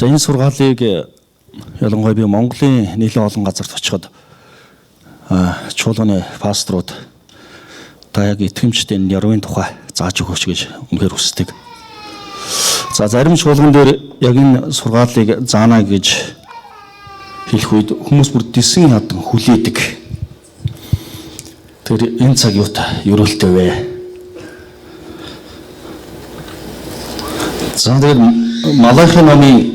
За энэ сургаалыг ялангуяа би Монголын нэлээд олон газарт очиход чуулганы пасторууд та яг итгэмжтэй ярвын тухай зааж өгөөч гэж үнэхээр хүсдэг. За зарим чуулган дээр яг энэ сургаалыг заана гэж хэлэх үед хүмүүс бүр дисэн ядан хүлээдэг. Тэр энэ цаг юурэлтэй вэ? За тэр Малахи номын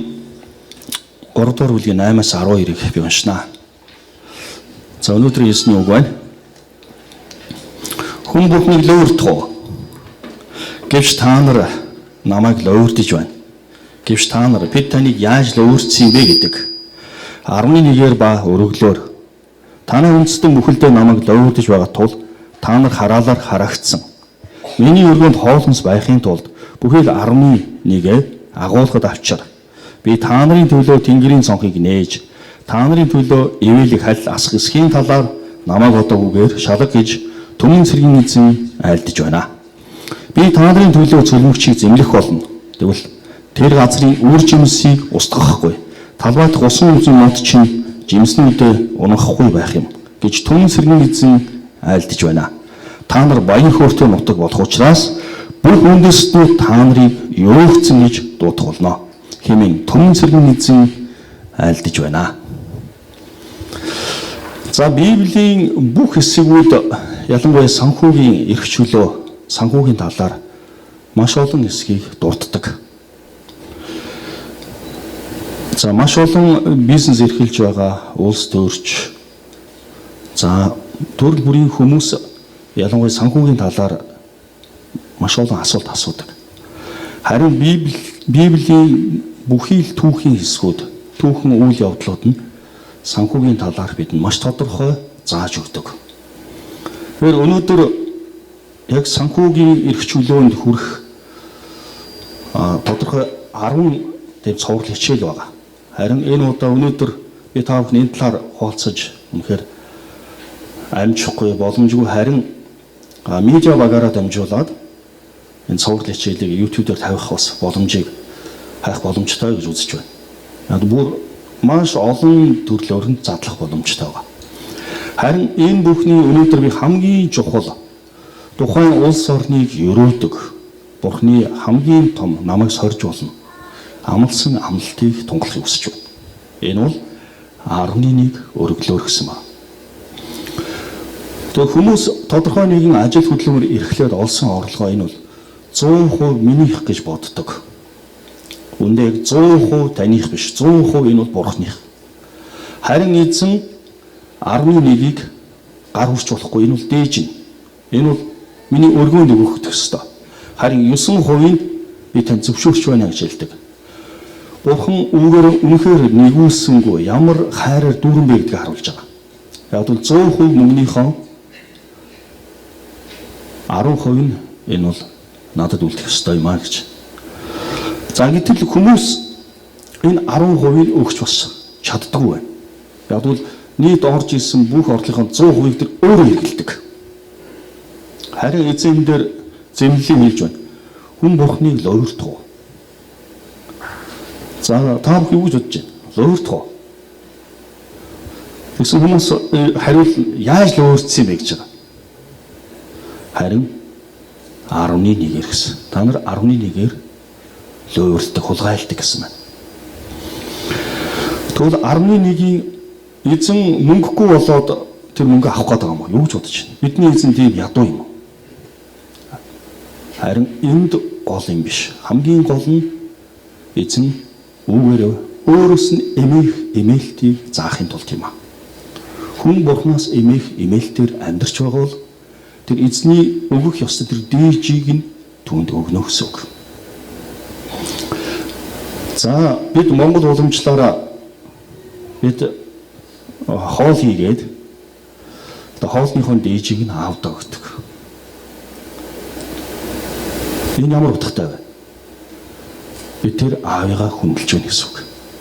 3 дугаар бүлгийн 8-аас 12-ыг би уншнаа. За өнөөдөр Есүсний үг байна. Хүн бүхнийг лөөртгөө. Гэвч та нар намайг лөөрдөж байна. Гэвч та нар бид таныг яаж лөөрсөн бэ гэдэг 11-ээр ба өргөлөөр танай үндэстэн бүхэлдээ намайг лөөрдөж байгаа тул та нар хараалаар харагдсан. Миний өргөнд хоолнос байхын тулд бүхэл 11-ээ агуулгад авчир. Би та нарын төлөө тэнгэрийн цонхыг нээж, та нарын төлөө ивэлийг халь асах эсхийн талаар намайг одоогүйгээр шалаг гэж түмэн цэргийн эзэн айлдж байна. Би та нарын төлөө цөлмөгчийг зэмлэх болно. Тэгвэл тэр газрын үр жимсийг устгахгүй. Талбайдах усан үзэн мод чинь жимсний үдэ унахгүй байх юм гэж түмэн цэргийн эзэн айлдж байна. Та нар баян хөөртэй нутаг болох учраас бүх үндэстнүүд та нарыг ёогцсон гэж дуудах болно. Хэмээн түмэн цэргийн эзэн айлдж байна. За Библийн бүх хэсгүүд ялангуяа санхүүгийн эрх чөлөө, санхүүгийн талаар маш олон хэсгийг дурддаг. За маш олон бизнес эрхэлж байгаа улс төрч. За төрөл бүрийн хүмүүс ялангуяа санхүүгийн талаар маш олон асуулт асуудаг. Харин Библийн бүхий л түүхийн хэсгүүд, түүхэн үйл явдлууд нь санхүүгийн талаар бидэнд маш тодорхой зааж өгдөг. Тэгэхээр өнөөдөр яг санхүүгийн эрх чөлөөнд хүрэх тодорхой 10 дэв цовруул хичээл байгаа. Харин энэ удаа өнөөдөр би та бүхэн энэ талаар хуваалцаж үнэхээр амжихгүй боломжгүй, харин медиа багаараа дамжуулаад энэ цовруул хичээлийг YouTube дээр тавих бас боломжийг хайх боломжтой гэж үзэж байна. Яг бүр маш олон төрлөөр нь задлах боломжтой байгаа. Харин энэ бүхний өнөөдөр би хамгийн чухал тухайн улс орныг өрөөдөг Бурхны хамгийн том намайг сорж болно. Амлсан амлалтыг тунгалахыг хүсэж байна. Энэ бол 11 өргөлөөр гэсэн ба. Тэгээ хүмүүс тодорхой нэгэн ажил хөдөлмөр эрхлээд олсон орлогоо энэ бол 100% минийх гэж боддог. Үндэ 100% таних биш, 100% энэ бол Бурхных. Харин эзэн 11-ийг гар хүрч болохгүй, энэ бол дээж нь. Энэ бол миний өргөөнд өгөх төстэй. Харин 9% би тань зөвшөөрч байна гэж хэлдэг. Бурхан үүгээр үнэхээр нэгүүлсэнгүй ямар хайраар дүүрэн бэ гэдгийг харуулж байгаа. Яг бол 100% мөнгөнийхөө 10% нь энэ бол надад үлдэх ёстой юм аа гэж. За гэтэл хүмүүс энэ 10%-ийг өгч бас чаддаггүй байна. Яг бол нийт орж ирсэн бүх орлогын 100%-ийг тэр өөрөө хэрэглэдэг. Харин эзэн дээр зэмлэлийг хэлж байна. Хүн Бурхныг лоордох. За та бүхэн юу гэж бодож байна? Лоордох. Тэгсэн хүмүүс хариул яаж лоордсон юм бэ гэж байгаа. Харин 11-ээр гэсэн. Та нар 11-ээр лоорддог, хулгайлдаг гэсэн байна. Тэгвэл 11-ийн эзэн мөнгөгүй болоод тэр мөнгө авах гээд байгаа юм уу? Юу гэж бодож байна? Бидний эзэн тийм ядуу юм уу? Харин энд гол юм биш. Хамгийн гол нь эзэн үүгээр өөрөөс нь эмээлтийг заахын тулд юм аа. Хүн Бурханаас эмээлтээр амьдрч байгаа бол тэр эзний өгөх ёстой тэр дээжийг нь түүнд өгнө гэсэн үг. За бид Монгол уламжлалаараа бид хоол хийгээд хоолныхоо дээжийг нь аавдаа өгдөг. Энэ ямар утгатай вэ? Би тэр аавыгаа хүндэлж байна гэсэн үг.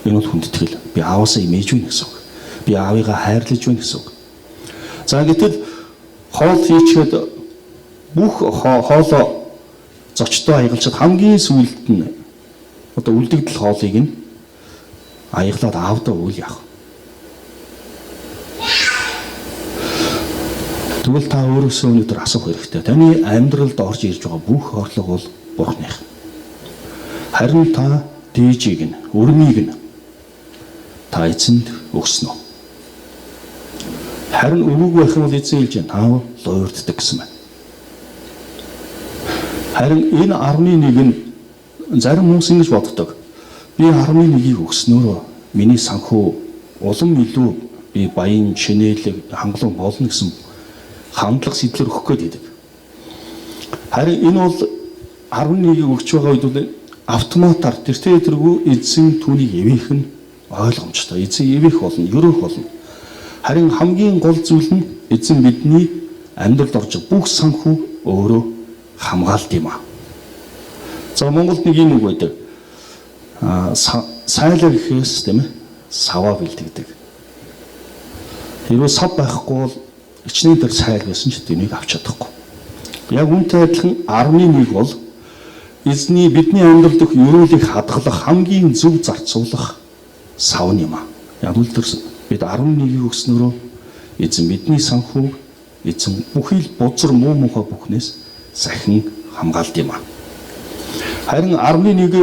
Энэ бол хүндэтгэл. Би ааваасаа имэж байна гэсэн үг. Би аавыгаа хайрлаж байна гэсэн үг. За гэтэл хоол хийчихэд бүх хоолоо зочдоо хаягалчаад хамгийн сүүлд нь одоо үлдэгдэл хоолыг нь аяглаад аавдаа үйл явах. Тэгвэл та өөрөөсөө өнөөдөр асуух хэрэгтэй. Таны амьдралд орж ирж байгаа бүх орлого бол Бурханых. Харин та дээжийг нь, өрмийг нь та эзэнд өгсөн үү? Харин өгөөгүй байх юм бол эзэн хэлж та луурддаг гэсэн байна. Харин энэ 11 нь зарим хүмүүс ингэж боддог. Би 11-ийг өгснөөрөө миний санхүү улам илүү би баян шинэлэг хангалуун болно гэсэн хандлага сэтлэр өгөх гээд байдаг. Харин энэ бол 11-ийг өгч байгаа үед бол автоматар тэртэргүй эзэн түүнийг эвээх нь ойлгомжтой. Эзэн эвээх болно, ерөөх болно. Харин хамгийн гол зүйл нь эзэн бидний амьдралд орж бүх санхүү өөрөө хамгаалт юм аа. За Монголд нэг юм үг байдаг. Сайлаа гэхээс тийм ээ саваа бэлдэгдэг. Хэрвээ сав байхгүй бол ичнээ дээр сайл байсан ч тэнийг авч чадахгүй. Яг үүнтэй адилхан 11 бол эзний бидний амьдрал дэх ерөөлийг хадгалах хамгийн зөв зарцуулах сав юм аа. Яг үл тэр бид 11-ийг өгснөөрөө эзэн бидний санхүү, эзэн бүхий л бузар муу мухай бүхнээс сахин хамгаалт юм аа. Харин 11-ийг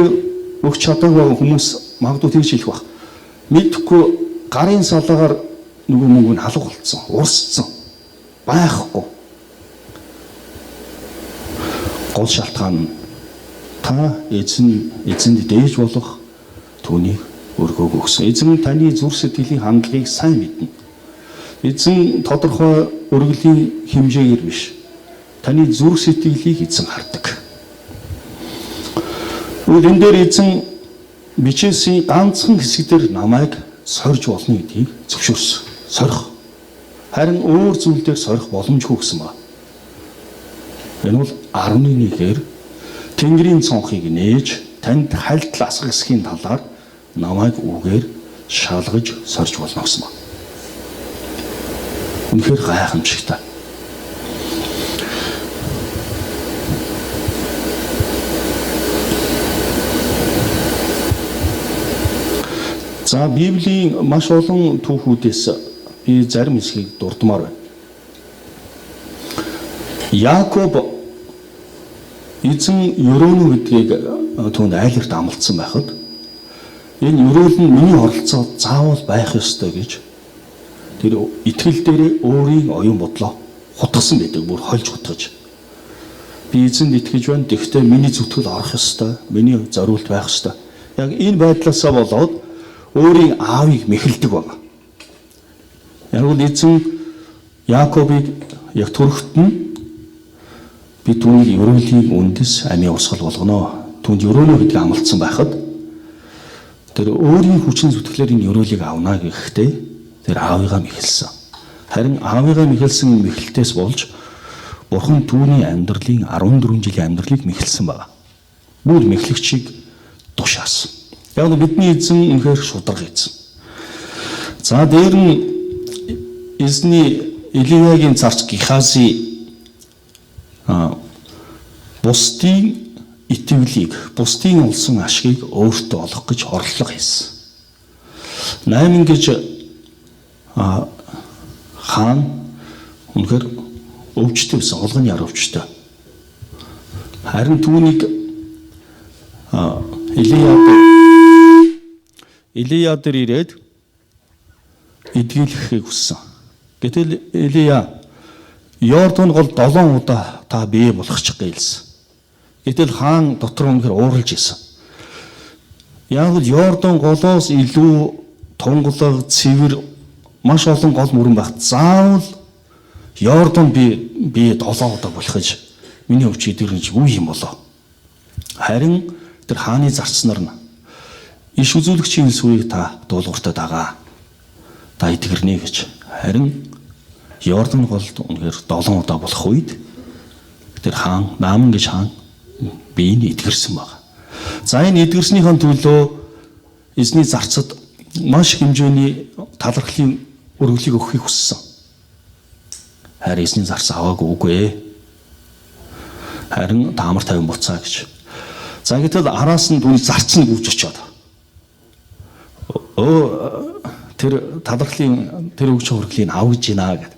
өгч чадаагүй хүмүүс магадгүй тэгж хэлэх баг. Мэдхгүй гарын салаагаар нөгөө мөнгө нь халах болцсон, урсцсан. Байхгүй. Гол шалтгаан нь та эзэнд дээж болох түүнийг өргөөг өгсөн. Эзэн таны зүрх сэтгэлийн хандлагыг сайн мэднэ. Эзэн тодорхой өргөлийн хэмжээгээр биш. Таны зүрх сэтгэлийг эзэн хардаг. Энэ дээр эзэн бичээсийн ганцхан хэсгээр намайг сорж болно гэдгийг зөвшөөрсөн. Сорих. Харин өөр зүйл дээр сорих боломжгүй гэсэн ба. Энэ бол 11-гээр Тэнгэрийн цонхыг нээж танд хальт асах хэсгийн талаар намайг үгээр шалгаж сорж болно гэсэн ба. Үнэхээр гайхамшигтай. За Библийн маш олон түүхүүдээс би зарим хэсгийг дурдмаар байна. Яаков эзэн өрөөнө гэдгийг түүнд айлгт амлацсан байхад энэ өрөөл нь миний оролцоо заавал байх ёстой гэж тэр итгэл дээр өөрийн оюун бодлоо хутгасан байдаг, бүр хольж хутгаж. Би эзэнд итгэж байна, тэгвэл миний зүтгэл орох ёстой, миний зориулт байх ёстой. Яг энэ байдлаасаа болоод өөрийн аавыг мэхэлдэг байна. Яг л эзэн Яаковыг яг төрөхт нь би түүнийг өрөөлийн үндэс амийн урсгал болгоно. Түүнд өрөөнө гэдгийг амлацсан байхад тэр өөрийн хүчин зүтгэлээр энэ өрөөлийг авна гэхдээ тэр аавыгаа мэхэлсэн. Харин аавыгаа мэхэлсэн мэхэлтээс болж Бурхан түүний амьдралын 14 жилийн амьдралыг мэхэлсэн байна. Бүр мэхлэгчийг тушаасан. Яг нь бидний эзэн үнэхээр шударга эзэн. За дээр нь эзний Илиягийн царч Гехази бусдын итгэлийг, бусдын олсон ашгийг өөртөө олох гэж орлого хийсэн. 8 гэж хаан үнэхээр өвчтөй байсан, олгоны яр өвчтөй. Харин түүнийг Илия дээр ирээд эдгэлэхийг хүссэн. Гэтэл Илия Йордан гол 7 удаа та бие болгочих гэлсэн. Гэтэл хаан дотор үнэхээр ууралж исэн. Яг л Йордан голоос илүү тунгалаг, цэвэр маш олон гол мөрөн байх. Заавал Йордан бие 7 удаа болохж миний өвч эдгэрнэж үе юм болоо. Харин тэр хааны зарцнаар нь иш үзүүлэгчийн сүрийг та дуулууртаа дагаа. Та эдгэрнэ гэж. Харин Йордан голд үнэхээр 7 удаа болох үед тэр хаан Нааман гэж хаан биеийг эдгэрсэн баг. За энэ эдгэрснийхэн төлөө эзний зарцад маш хэмжээний талархлын өргөлийг өгөхийг хүссэн. Харин эзний зарц аваагүй үгүй. Харин таамар тавин буцаа гэж. За гэтэл араас нь түүний зарц нь гүйж очиод тэр талархлын тэр өгч хөргөлийн авж гинэ гэд.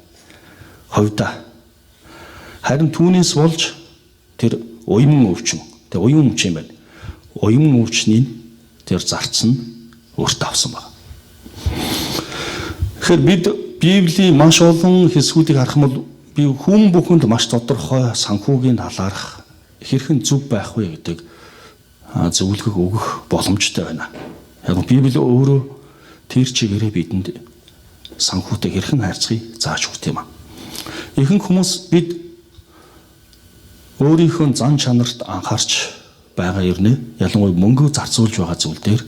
Ховда. Харин түүнээс болж тэр уян өвчин. Тэр уян өвчин юм байна. Уян өвчнийг тэр зарцсан өөртөө авсан байна. Тэгэхээр бид Библийн маш олон хэсгүүдийг харах юм бол би хүн бүхэнд маш тодорхой санхүүгийн талаарх хэрхэн зөв байх вэ гэдэг зөвлөгөө өгөх боломжтой байна. Яг Библи өөрөө тэр чигээрээ бидэнд санхүүтэй хэрхэн харьцахыг зааж өгд юм аа. Ихэнх хүмүүс бид өөрийнхөө зан чанарт анхаарч байгаа юм. Ялангуяа мөнгө зарцуулж байгаа зүйл дээр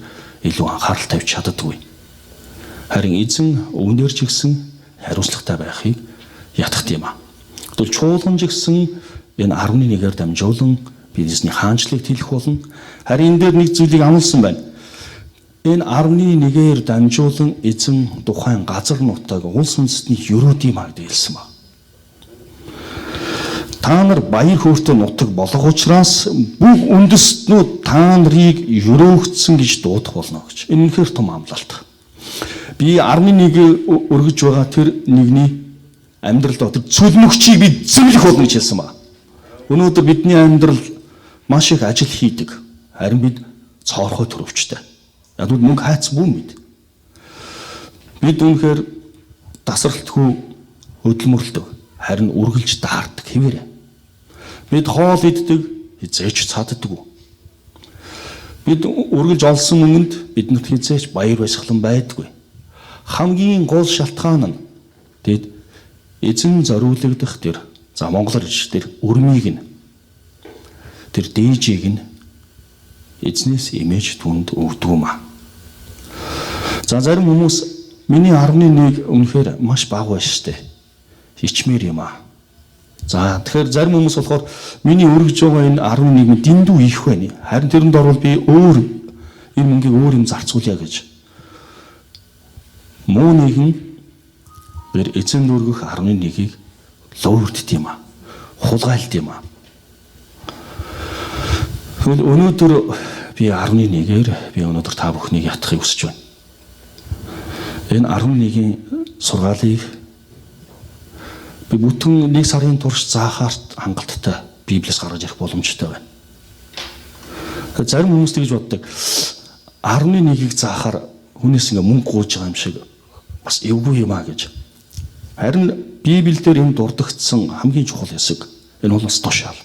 илүү анхаарал тавьж чаддаггүй. Харин эзэн өвнөр ч гэсэн хариуцлагатай байхыг ятгах юм аа. Тэгвэл чуулган ч гэсэн энэ 11-ээр дамжуулан бидний хаанчлалыг тэлэх болно. Харин энэ дээр нэг зүйлийг амласан байна. Энэ 11-ээр дамжуулан эзэн тухайн газар нутаг улс үндэстний ерөөдийн маг дийлсэн ба. Та нар баяр хөөртэй нутаг болох учраас бүх үндэстнүүд та нарыг ерөөгдсөн гэж дуудах болно гэж. Энэ үнэхээр том амлалт. Би 11-ийг өргөж байгаа тэр нэгний амьдрал дотор цөлмөгчийг бид зэмлэх болно гэж хэлсэн ба. Өнөөдөр бидний амьдрал маш их ажил хийдэг. Харин бид цоорхой төрөвчтэй. Яг л мөнгө хайц бүү мэд. Бид үнэхээр тасралтгүй хөдөлмөрлөдөг. Харин үргэлж даардаг хэвээрээ. Бид хоол иддэг, хизээч цааддаг. Бид үргэлж олсон мөнгөнд биднэрт хизээч баяр баясгалан байдаггүй. Хамгийн гол шалтгаан нь тэд эзэн зориулагдах тэр монголоор хэлж тэр өрмийг нь тэр дээжийг нь эзнээс имэж түнд өгдөг юм аа. За зарим хүмүүс миний 11 үнэхээр маш бага байна штэ. Хичмээр юм аа. За тэгэхээр зарим хүмүүс болохоор миний өргөж байгаа энэ 11 нь дэндүү их байна. Харин тэрэнд орвол би өөр энэ мөнгийг өөр юм зарцуулъя гэж. Муу нэгэн бэр эзэн дүүргэх 11-ийг луурдд юм аа. Хулгайлт юм аа. Өнөөдөр би 11-ээр би өнөөдөр та бүхнийг ятгахыг хүсэж байна. Энэ 11-ийн сургаалыг би бүтэн 1 сарын турш заахаар хангалттай Библиэс гаргаж ирэх боломжтой байна. Зарим хүмүүс тэгж боддог. 11-ийг заахаар хүнээс ингээ мөнгө гууж байгаа юм шиг бас эвгүй юм аа гэж. Харин Библиэлд энэ дурдгдсан хамгийн чухал хэсэг энэ бол бас тушаал.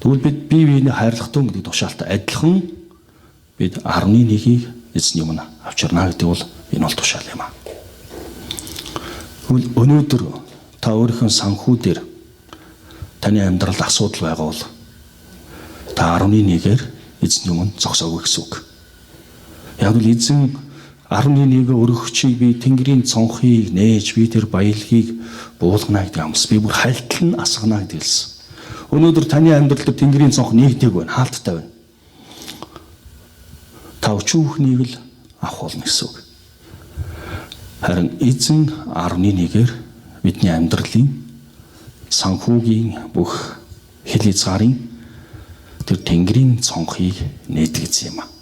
Тэгвэл бид бие биений хайрлахтун гэдэг тушаалтай адилхан бид 11-ийг эзний өмнө авчирна гэдэг бол энэ бол тушаал юм аа. Тэгвэл өнөөдөр та өөрийнхөө санхүү дээр таны амьдралд асуудал байгаа бол та 11-ээр эзний өмнө зогсоогүй гэсэн үг. Яг л эзэн 11-ийг өргөгчийг би тэнгэрийн цонхыг нээж би тэр баялагийг буулгана гэдэг амс би бүр хальтлан асгана гэдэг хэлсэн. Өнөөдөр таны амьдралд тэнгэрийн цонх нэгдэг байна, хаалттай байна. Та өчүүхнийг л авах болно гэсэн үг. Харин эзэн 11-ээр бидний амьдралын санхүүгийн бүх хил хязгаарын тэр тэнгэрийн цонхыг нээдэг юм аа.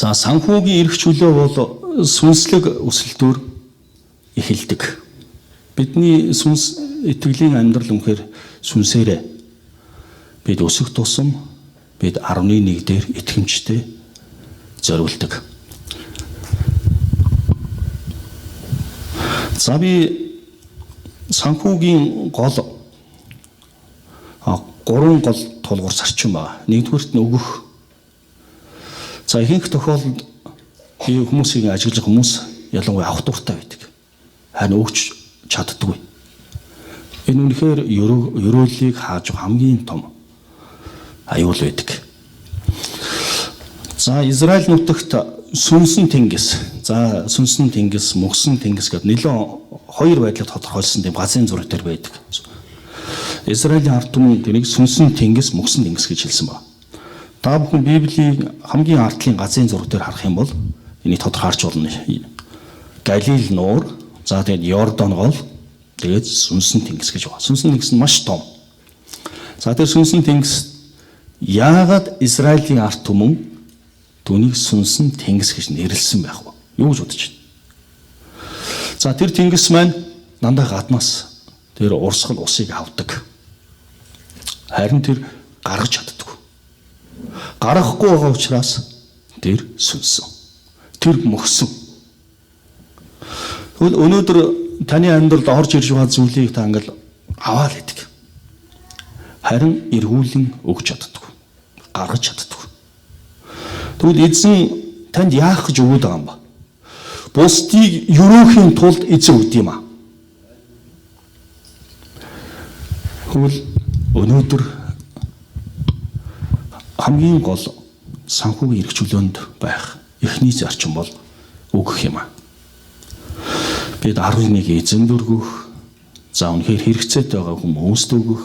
За санхүүгийн эрх чөлөө бол сүнслэг өсөлтөөр эхэлдэг. Бидний сүнс итгэлийн амьдрал үнэхээр сүнсээрээ бид өсөх тусам бид 11 дээр итгэмжтэй зориулдаг. За би санхүүгийн гол 3 гол тулгуур зарчим байна. Нэгдүгээрт нь өгөх. За ихэнх тохиолдолд хүмүүсийн ажиглах хүмүүс ялангуяа авах дуртай байдаг. Харин өгч чаддаггүй. Энэ үнэхээр ерөөлийг хааж хамгийн том аюул байдаг. За Израиль нутагт сүнсэн тэнгис, сүнсэн тэнгис, мөксөн тэнгис гэдэг нэлээд 2 байдлаар тодорхойлсон тийм газрын зураг төр байдаг. Израилийн ард түмэн тэрийг сүнсэн тэнгис, мөксөн тэнгис гэж хэлсэн байна. Та бүхэн Библийн хамгийн ардлын газрын зураг дээр харах юм бол энийг тодорхойлж болно. Галил нуур, за тэгээд Йордан гол, тэгээд сүнсэн тэнгис гэж байна. Сүнсэн тэнгис нь маш том. За тэр сүнсэн тэнгис Яагаад Израилийн ард түмэн түүнийг сүнсэн тэнгис гэж нэрлсэн байх вэ? Юу гэж бодож байна? За тэр тэнгис маань дандаа гаднаас тэр урсгал усыг авдаг. Харин тэр гаргаж чаддаг. Гаргахгүй байгаа учраас тэр сүнсэн. Тэр мөхсөн. Тэгвэл өнөөдөр таны амьдралд орж ирж байгаа зүйлийг та ингээл аваад идэг. Харин эргүүлэн өгч чаддаг. Гаргаж чаддаг. Тэгвэл эзэн танд яах гэж өгöd байгаа юм ба? Бусдыг ерөөхийн тулд эзэн өгд юм аа. Тэгвэл өнөөдөр хамгийн гол санхүүгийн эрх чөлөөнд байх эхний зарчим бол өгөх юм аа. Бид 11 эзэмд өргөх, за үнэхээр хэрэгцээтэй байгаа хүмүүст өгөх,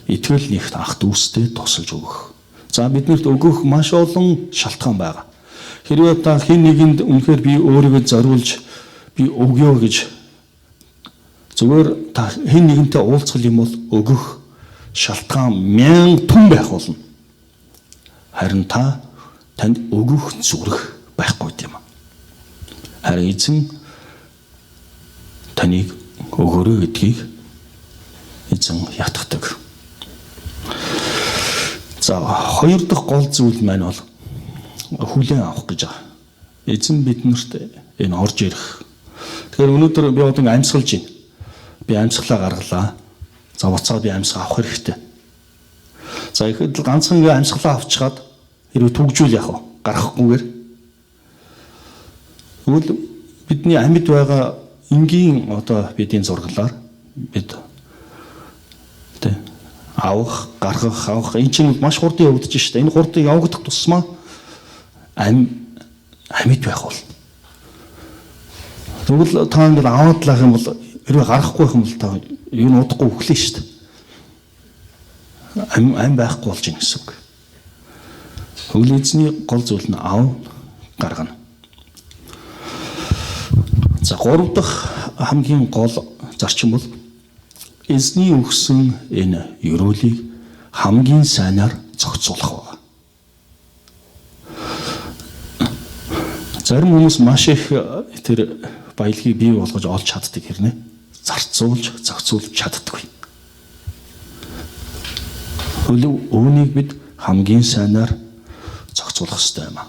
итгэл нэгт ах дүүстэй тусалж өгөх. За биднэрт өгөх маш олон шалтгаан байгаа. Хэрвээ та хэн нэгэнд үнэхээр би өөрийгөө зориулж би өгье гэж зүгээр та хэн нэгэнтэй уулзах юм бол өгөх шалтгаан 1000 түн байх болно. Харин танд өгөх зүрх байхгүй юм. Харин эзэн таныг өгөөрэй гэдгийг эзэн ятгадаг. За хоёр дахь гол зүйл маань бол хүлээн авах гэж байгаа. Эзэн биднэрт энэ орж ирэх. Тэгэхээр өнөөдөр би одоо амьсгалж байна. Би амьсгалаа гаргалаа. За буцаад би амьсгаа авах хэрэгтэй. За ихэд ганцхан ингээ амьсгалаа авчгаад хэрвээ түгжүүл яах вэ? Гарахгүйгээр. Тэгвэл бидний амьд байгаа энгийн одоо бидний зурглаар бид авах, гаргах, авах энэ чинь маш хурдан явагдаж шүү дээ. Энэ хурдан явагдах тусмаа амьд байх бол. Тэгвэл та ингээд аваад лах юм бол хэрвээ гарахгүй байх юм бол та юу н удахгүй өглөө шүү дээ. Ам байхгүй болж ийн гэсэн үг. Тэгвэл эзний гол зүйл нь ав гаргана. За гурав дахь хамгийн гол зарчим бол эзний өгсөн энэ ёроолыг хамгийн сайнаар зохицуулах байна. Зарим хүмүүс маш их тэр баялагийг бий болгож олж чаддаг хэрнээ зарцуулж, зохицуулж чаддаггүй. Үүнийг бид хамгийн сайнаар зохицуулах ёстой юм аа.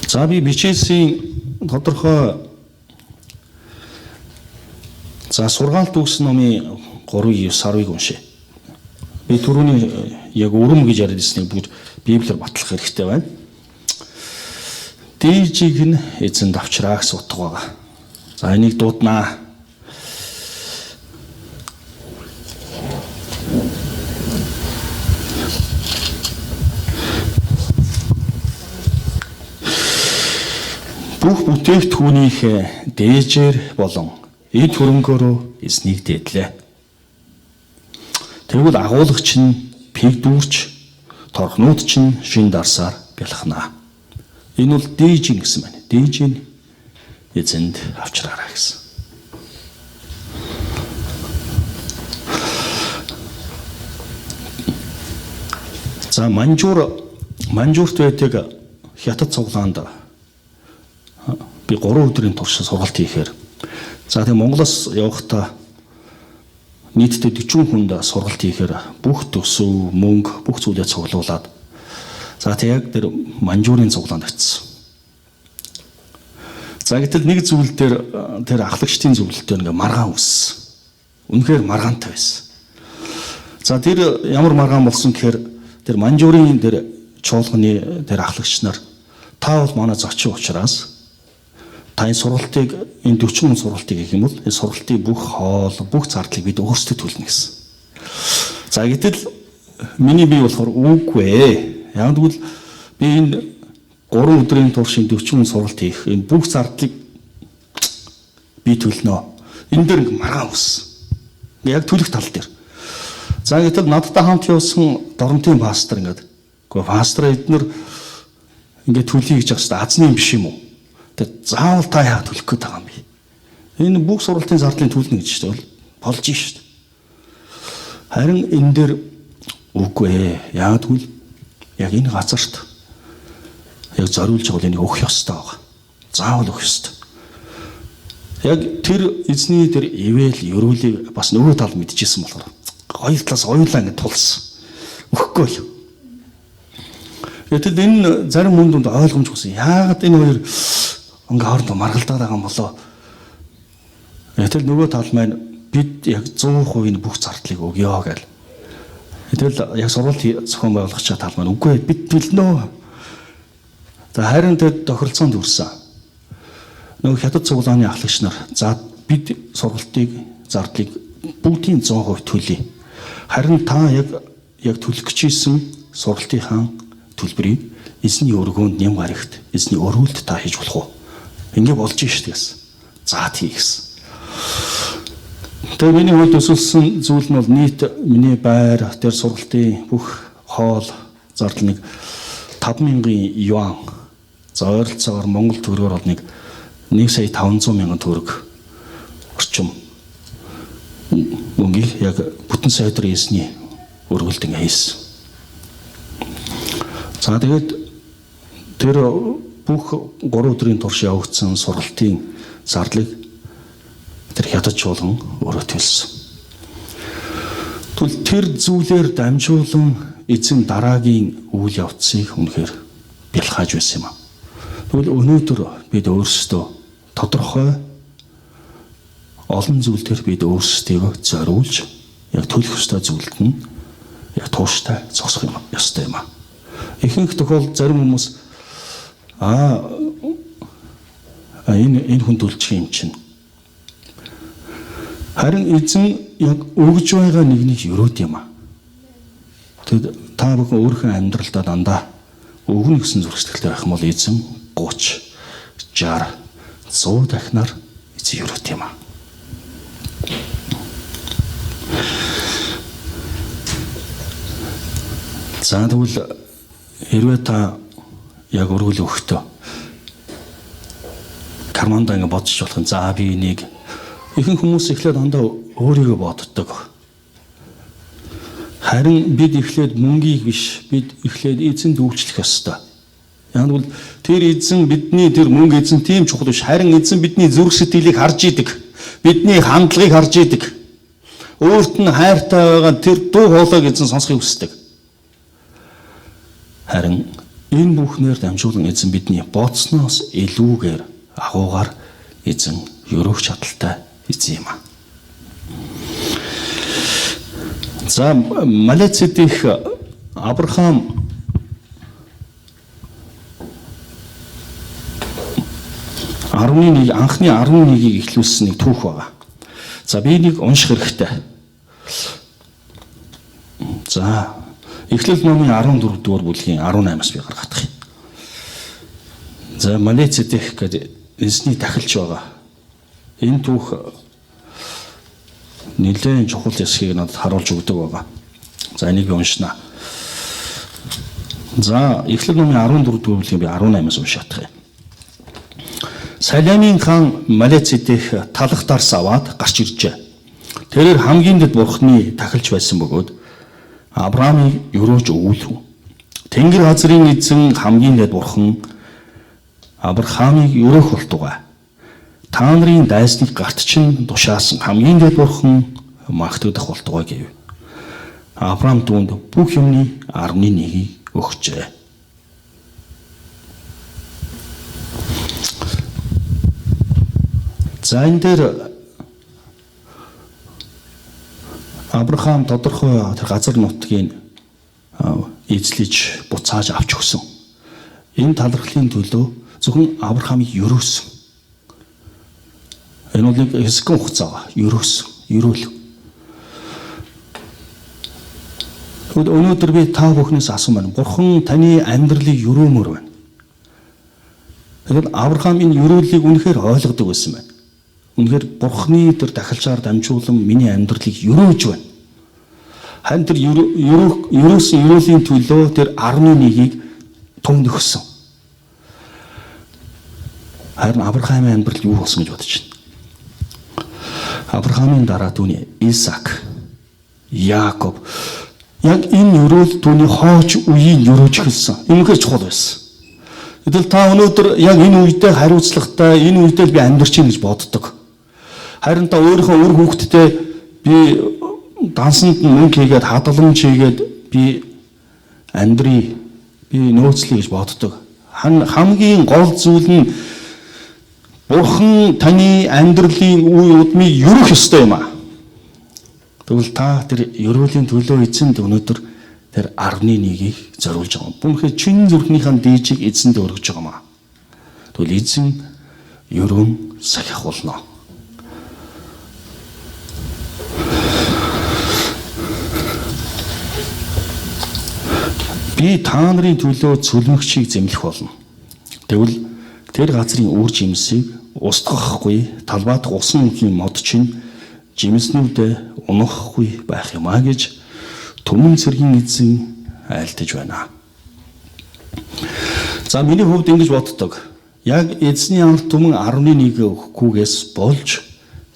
За би бичээсийн тодорхой за сургаалт өгсөн номын 3-9 10-ыг уншъя. Би түрүүний яг өрөм гэж яриад ирснийг бүгд Библиэр батлах хэрэгтэй байна. Дээжийг нь эзэнд авчраа гэсэн утга байгаа. За энийг дууднаа. Бүх бүтээгдэхүүнийхээ дээжээр болон эд хөрөнгөөрөө эзнийг дээдлээ. Тэгвэл агуулгач нь пиг дүүрч, торхнууд чинь шин дарсаар бялхнаа. Энэ бол дээжин гэсэн байна. Дээжийн эзэнд авчраарай гэсэн. За манжуурт байдаг хятад цуглаанд би 3 өдрийн турш сургалт хийхээр за тэгээ Монголоос явахдаа нийтдээ 40 хүнд сургалт хийхээр бүх төсөв, мөнгө, бүх зүйлээ цуглуулад за тэг яг тэр манжуурын цуглаанд очсон. За гэтэл нэг зүйл дээр тэр ахлагчдын зөвлөлтөөр ингээ маргаан үссэн. Үнэхээр маргаантай байсан. За тэр ямар маргаан болсон гэхээр тэр манжуурын тэр чуулганы тэр ахлагч нар та бол манай зочин учраас та энэ сургалтыг энэ 40 хүн сургалтыг гэх юм бол энэ сургалтын бүх хоол, бүх зардлыг бид өөрсдөө төлнө гэсэн. За гэтэл миний бие болохоор үгүй ээ. Яг тэгвэл би энэ 3 өдрийн турш 40 хүн сургалт хийх энэ бүх зардлыг би төлнө. Энэ дээр маргаан ус. Яг төлөх тал дээр. За гэтэл надтай хамт явсан доромтын пастор ингээд үгүй пастор эднэр ингээд төлөе гэж байгаа азны юм биш юм уу? Тэг заавал та яа төлөх гээд байгаа юм бэ? Энэ бүх сургалтын зардлын төлнө гэж шүү дээ. болж шүү дээ. Харин энэ дээр үгүй ээ. Яг тэгвэл яг энэ газарт яг зориулж байгаа энийг өгөх ёстой байгаа. Заавал өгөх ёстой. Яг тэр эзний тэр ивэл ерөөлийг бас нөгөө тал мэдчихсэн болохоор хоёр талаас ойлаа ингэ тулсан. Өгөхгүй л. Гэтэл энэ зарим хүнд ойлгомжгүй. Яагаад энэ хоёр ингээ хоорондоо маргалдаад байгаа юм болоо? Гэтэл нөгөө тал маань бид яг 100% энэ бүх зардлыг өгье гэл. Гэтэл яг сургалт зохион байгуулагч тал маань үгүй бид төлнө. За харин тэр тохиролцоонд хүрсэн. Нөгөө хятад цуглааны ахлагч нар за бид сургалтыг зардлыг бүгдийн 100% төлье. Харин та яг төлөх гэжсэн сургалтынхаа төлбөрийг эзний өргөөнд нэм гарагт эзний өрөөлд та хийж болох уу? Ингээ болж шүү дээ гэсэн. За тий гэсэн. Тэгээ миний хувьд өсөлсөн зүйл нь бол нийт миний байр тэр сургалтын бүх хоол зардал нэг 5,000 юан. За ойролцоогоор Монгол төгрөгөөр бол нэг 1,500,000 төгрөг орчим мөнгийг яг бүтэн сайдрын эзний өргөлд ингээ хийсэн. За тэгээд тэр бүх 3 өдрийн турш явагдсан сургалтын зардлыг тэр хятад чуулган өөрөө төлсөн. Тэгвэл тэр зүйлээр дамжуулан эзэн дараагийн үйл явцыг үнэхээр бэлхааж байсан юм аа. Тэгвэл өнөөдөр бид өөрсдөө тодорхой олон зүйл төр бид өөрсдийгөө зориулж яг төлөх ёстой зүйлд нь яг тууштай зогсох юм ёстой юм аа. Ихэнх тохиолдолд зарим хүмүүс энэ хүн төлчих юм чинь. Харин эзэн яг өгж байгаа нэгнийг өрөөд юм аа. Тэгэд та бүхэн өөрийнхөө амьдралдаа дандаа өгнө гэсэн зургсэлтэй байх юм бол эзэн 30, 60, 100 дахинаар эзэн өрөөд юм аа. За тэгвэл хэрвээ та яг өргөл өгөхдөө карманда ингэ бодож болох юм. За би энийг ихэнх хүмүүс эхлээд дандаа өөрийгөө боддог. Харин бид эхлээд мөнгийг биш бид эхлээд эзэнд үйлчлэх ёстой. Яг нь тэр эзэн бидний тэр мөнгө эзэн тийм чухал биш. Харин эзэн бидний зүрх сэтгэлийг харж идэг. Бидний хандлагыг харж идэг. Өөрт нь хайртай байгаа тэр дуу хоолойг эзэн сонсхийг хүсдэг. Харин энэ бүхнээр дамжуулан эзэн бидний бодсноос илүүгээр агуугаар эзэн өрөөх чадaltaй эзэн юм аа. За Малайзид их Авраам анхны 11-ийг эхлүүлсэн нэг түүх байгаа. За би нэг унших хэрэгтэй. За Эхлэл номын 14 дугаар бүлгийн 18-аас би гаргах юм. За Малайзид их гэдэг эзний тахилч байгаа. Энэ түүх нэлээд чухал хэсгийг надад харуулж өгдөг байгаа. За энийг би уншнаа. За Эхлэл номын 14 дугаар бүлгийн би 18-аас уншаах юм. Салямын хаан Малайзид их талах дарс аваад гарч иржээ. Тэрээр хамгийн дэд бурхны тахилч байсан бөгөөд Авраамыг өрөөж өгүүлв. Тэнгэр газрын эзэн хамгийн дэд бурхан Авраамыг өрөөх болтугай. Та нарын дайсныг гарт чинь тушаасан хамгийн дэд бурхан магтагдах болтугай гэв. Авраам түүнд бүх юмны 11-ийг өгчээ. За энэ дээр Авраам тодорхой тэр газар нутгийг эзлэж буцааж авч өгсөн. Энэ талархлын төлөө зөвхөн Авраамыг өрөөсөн. Энэ бол нэг хэсэгэн хугацаа өрөөсөн, өрөөл. Тэгвэл өнөөдөр би та бүхнээс асуумаар Бурхан таны амьдралыг өрөөнөр байна. Тэгвэл Авраам энэ өрөөлийг үнэхээр ойлгодог байсан байна. Үнэхээр Бурханы тэр дахилчаар дамжуулан миний амьдралыг өрөөж байна. Харин тэр өрөөсөн өрөөлийн төлөө тэр 11-ийг төвд өгсөн. Харин Авраамын амьдрал юу болсон гэж бодож байна. Авраамын дараа түүний Исаак, Яаков яг энэ өрөөл түүний хооч үеийн өрөөж эхэлсэн. Үнэхээр чухал байсан. Гэтэл та өнөөдөр яг энэ үедээ хариуцлагатай энэ үедээ би амьдарч ийн гэж боддог. Харин та өөрийнхөө үр хүүхдтэй би дансанд мөнгө хийгээд хадгаламж хийгээд би амьдрий, би нөөцлөе гэж боддог. Хамгийн гол зүйл нь Бурхан таны амьдралын үе удмыг ерөх ёстой юм аа. Тэгвэл та тэр ерөөлийн төлөө эзэнд өнөөдөр тэр 11-ийг зориулж байгаа юм. Бүнхээр чин зүрхнийхэн дээжийг эзэнд өргөж байгаа юм аа. Тэгвэл эзэн ерөөн сахих болно. Би та нарын төлөө цөлмөгчийг зэмлэх болно. Тэгвэл тэр газрын үр жимсийг устгахгүй талбайдах усан үнхийн мод чинь жимснүүдээ унахгүй байх юм а гэж түмэн цэргийн эзэн айлтаж байна. За миний хувьд ингэж боддог. Яг эзний амт түмэн 11-ийг өгөхгүйгээс болж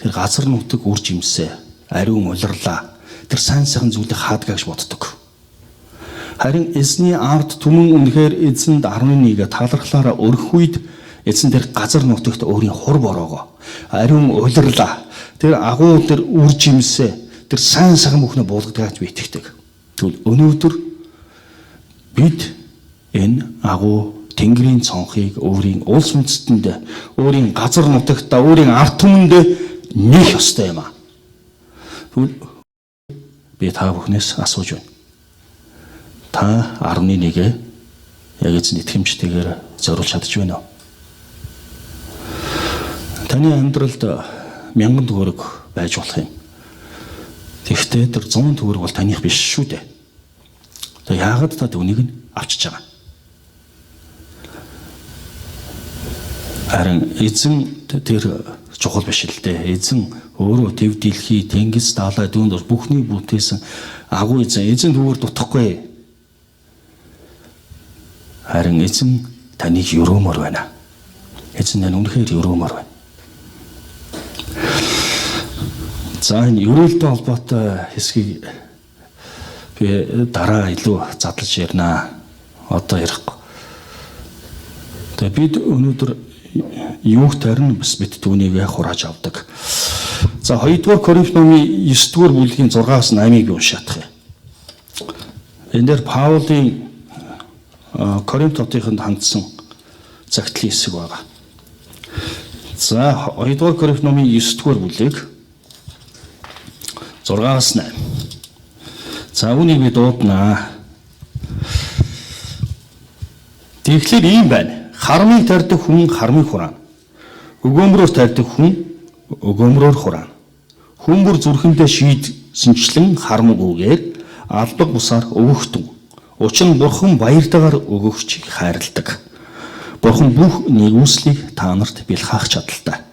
тэр газар нутаг үр жимсээ ариун улирлаа. Тэр сайн сайхан зүйлийг хаадгаа гэж боддог. Харин эзний ард түмэн үнэхээр эзэнд 11-ийг талархлаараа өргөх үед эзэн тэр газар нутагт өөрийн хур бороогоо ариун улирлаа. Тэр агуу тэр үр жимсээ тэр сайн сайхан бүхнээ буулгадаг гэж би итгэдэг. Тэгвэл өнөөдөр бид энэ агуу Тэнгэрийн цонхыг өөрийн улс үндэстэнд, өөрийн газар нутагт, өөрийн ард түмэнд нээх ёстой юм аа. Тэгвэл би та бүхнээс асууж байна. Та 11-ийг яг эзэн итгэмжтэйгээр зориулж чадж байна уу? Таны амьдралд 1000 төгрөг байж болох юм. Тэгэхдээ тэр 100 төгрөг бол таних биш шүү дээ. Тэгээ яагаад та түүнийг нь авчиж байгаа? Харин эзэн тэр чухал биш л дээ. Эзэн өөрөө төв дэлхий, тэнгис, даалай, дүүнд бүхний бүтээсэн агуу эзэн түүгээр дутахгүй. Харин эзэн таныг өрөмөр байна. Эзэн тань үнэхээр өрөмөр байна. За энэ өрөөлтэй холбоотой хэсгийг би дараа илүү задлаж ярина. Одоо ярихгүй. Тэгээ бид өнөөдөр юуг тарин бас бид түүнийг хурааж авдаг. За 2-р Коринф номын 9-р бүлгийн 6-аас 8-ыг би уншаадах юм. Энэ дээр Паулын Коринф хотынд хандсан загтлын хэсэг байгаа. За 2-р Коринф номын 9-р бүлэг 6-аас 8. За үүнийг би дууднаа. Тэгэхээр ийм байна. Хармыг тарьдаг хүн хармыг хураана. Өгөөмрөөр тарьдаг хүн өгөөмрөөр хураана. Хүн бүр зүрхэндээ шийдсэнчлэн хармаг үгээр албаг бусаар өгөхдөн. Учир нь Бурхан баяртайгаар өгөгчийг хайрладаг. Бурхан бүх нэгүслийг та нарт бэлхаах чадaltaй.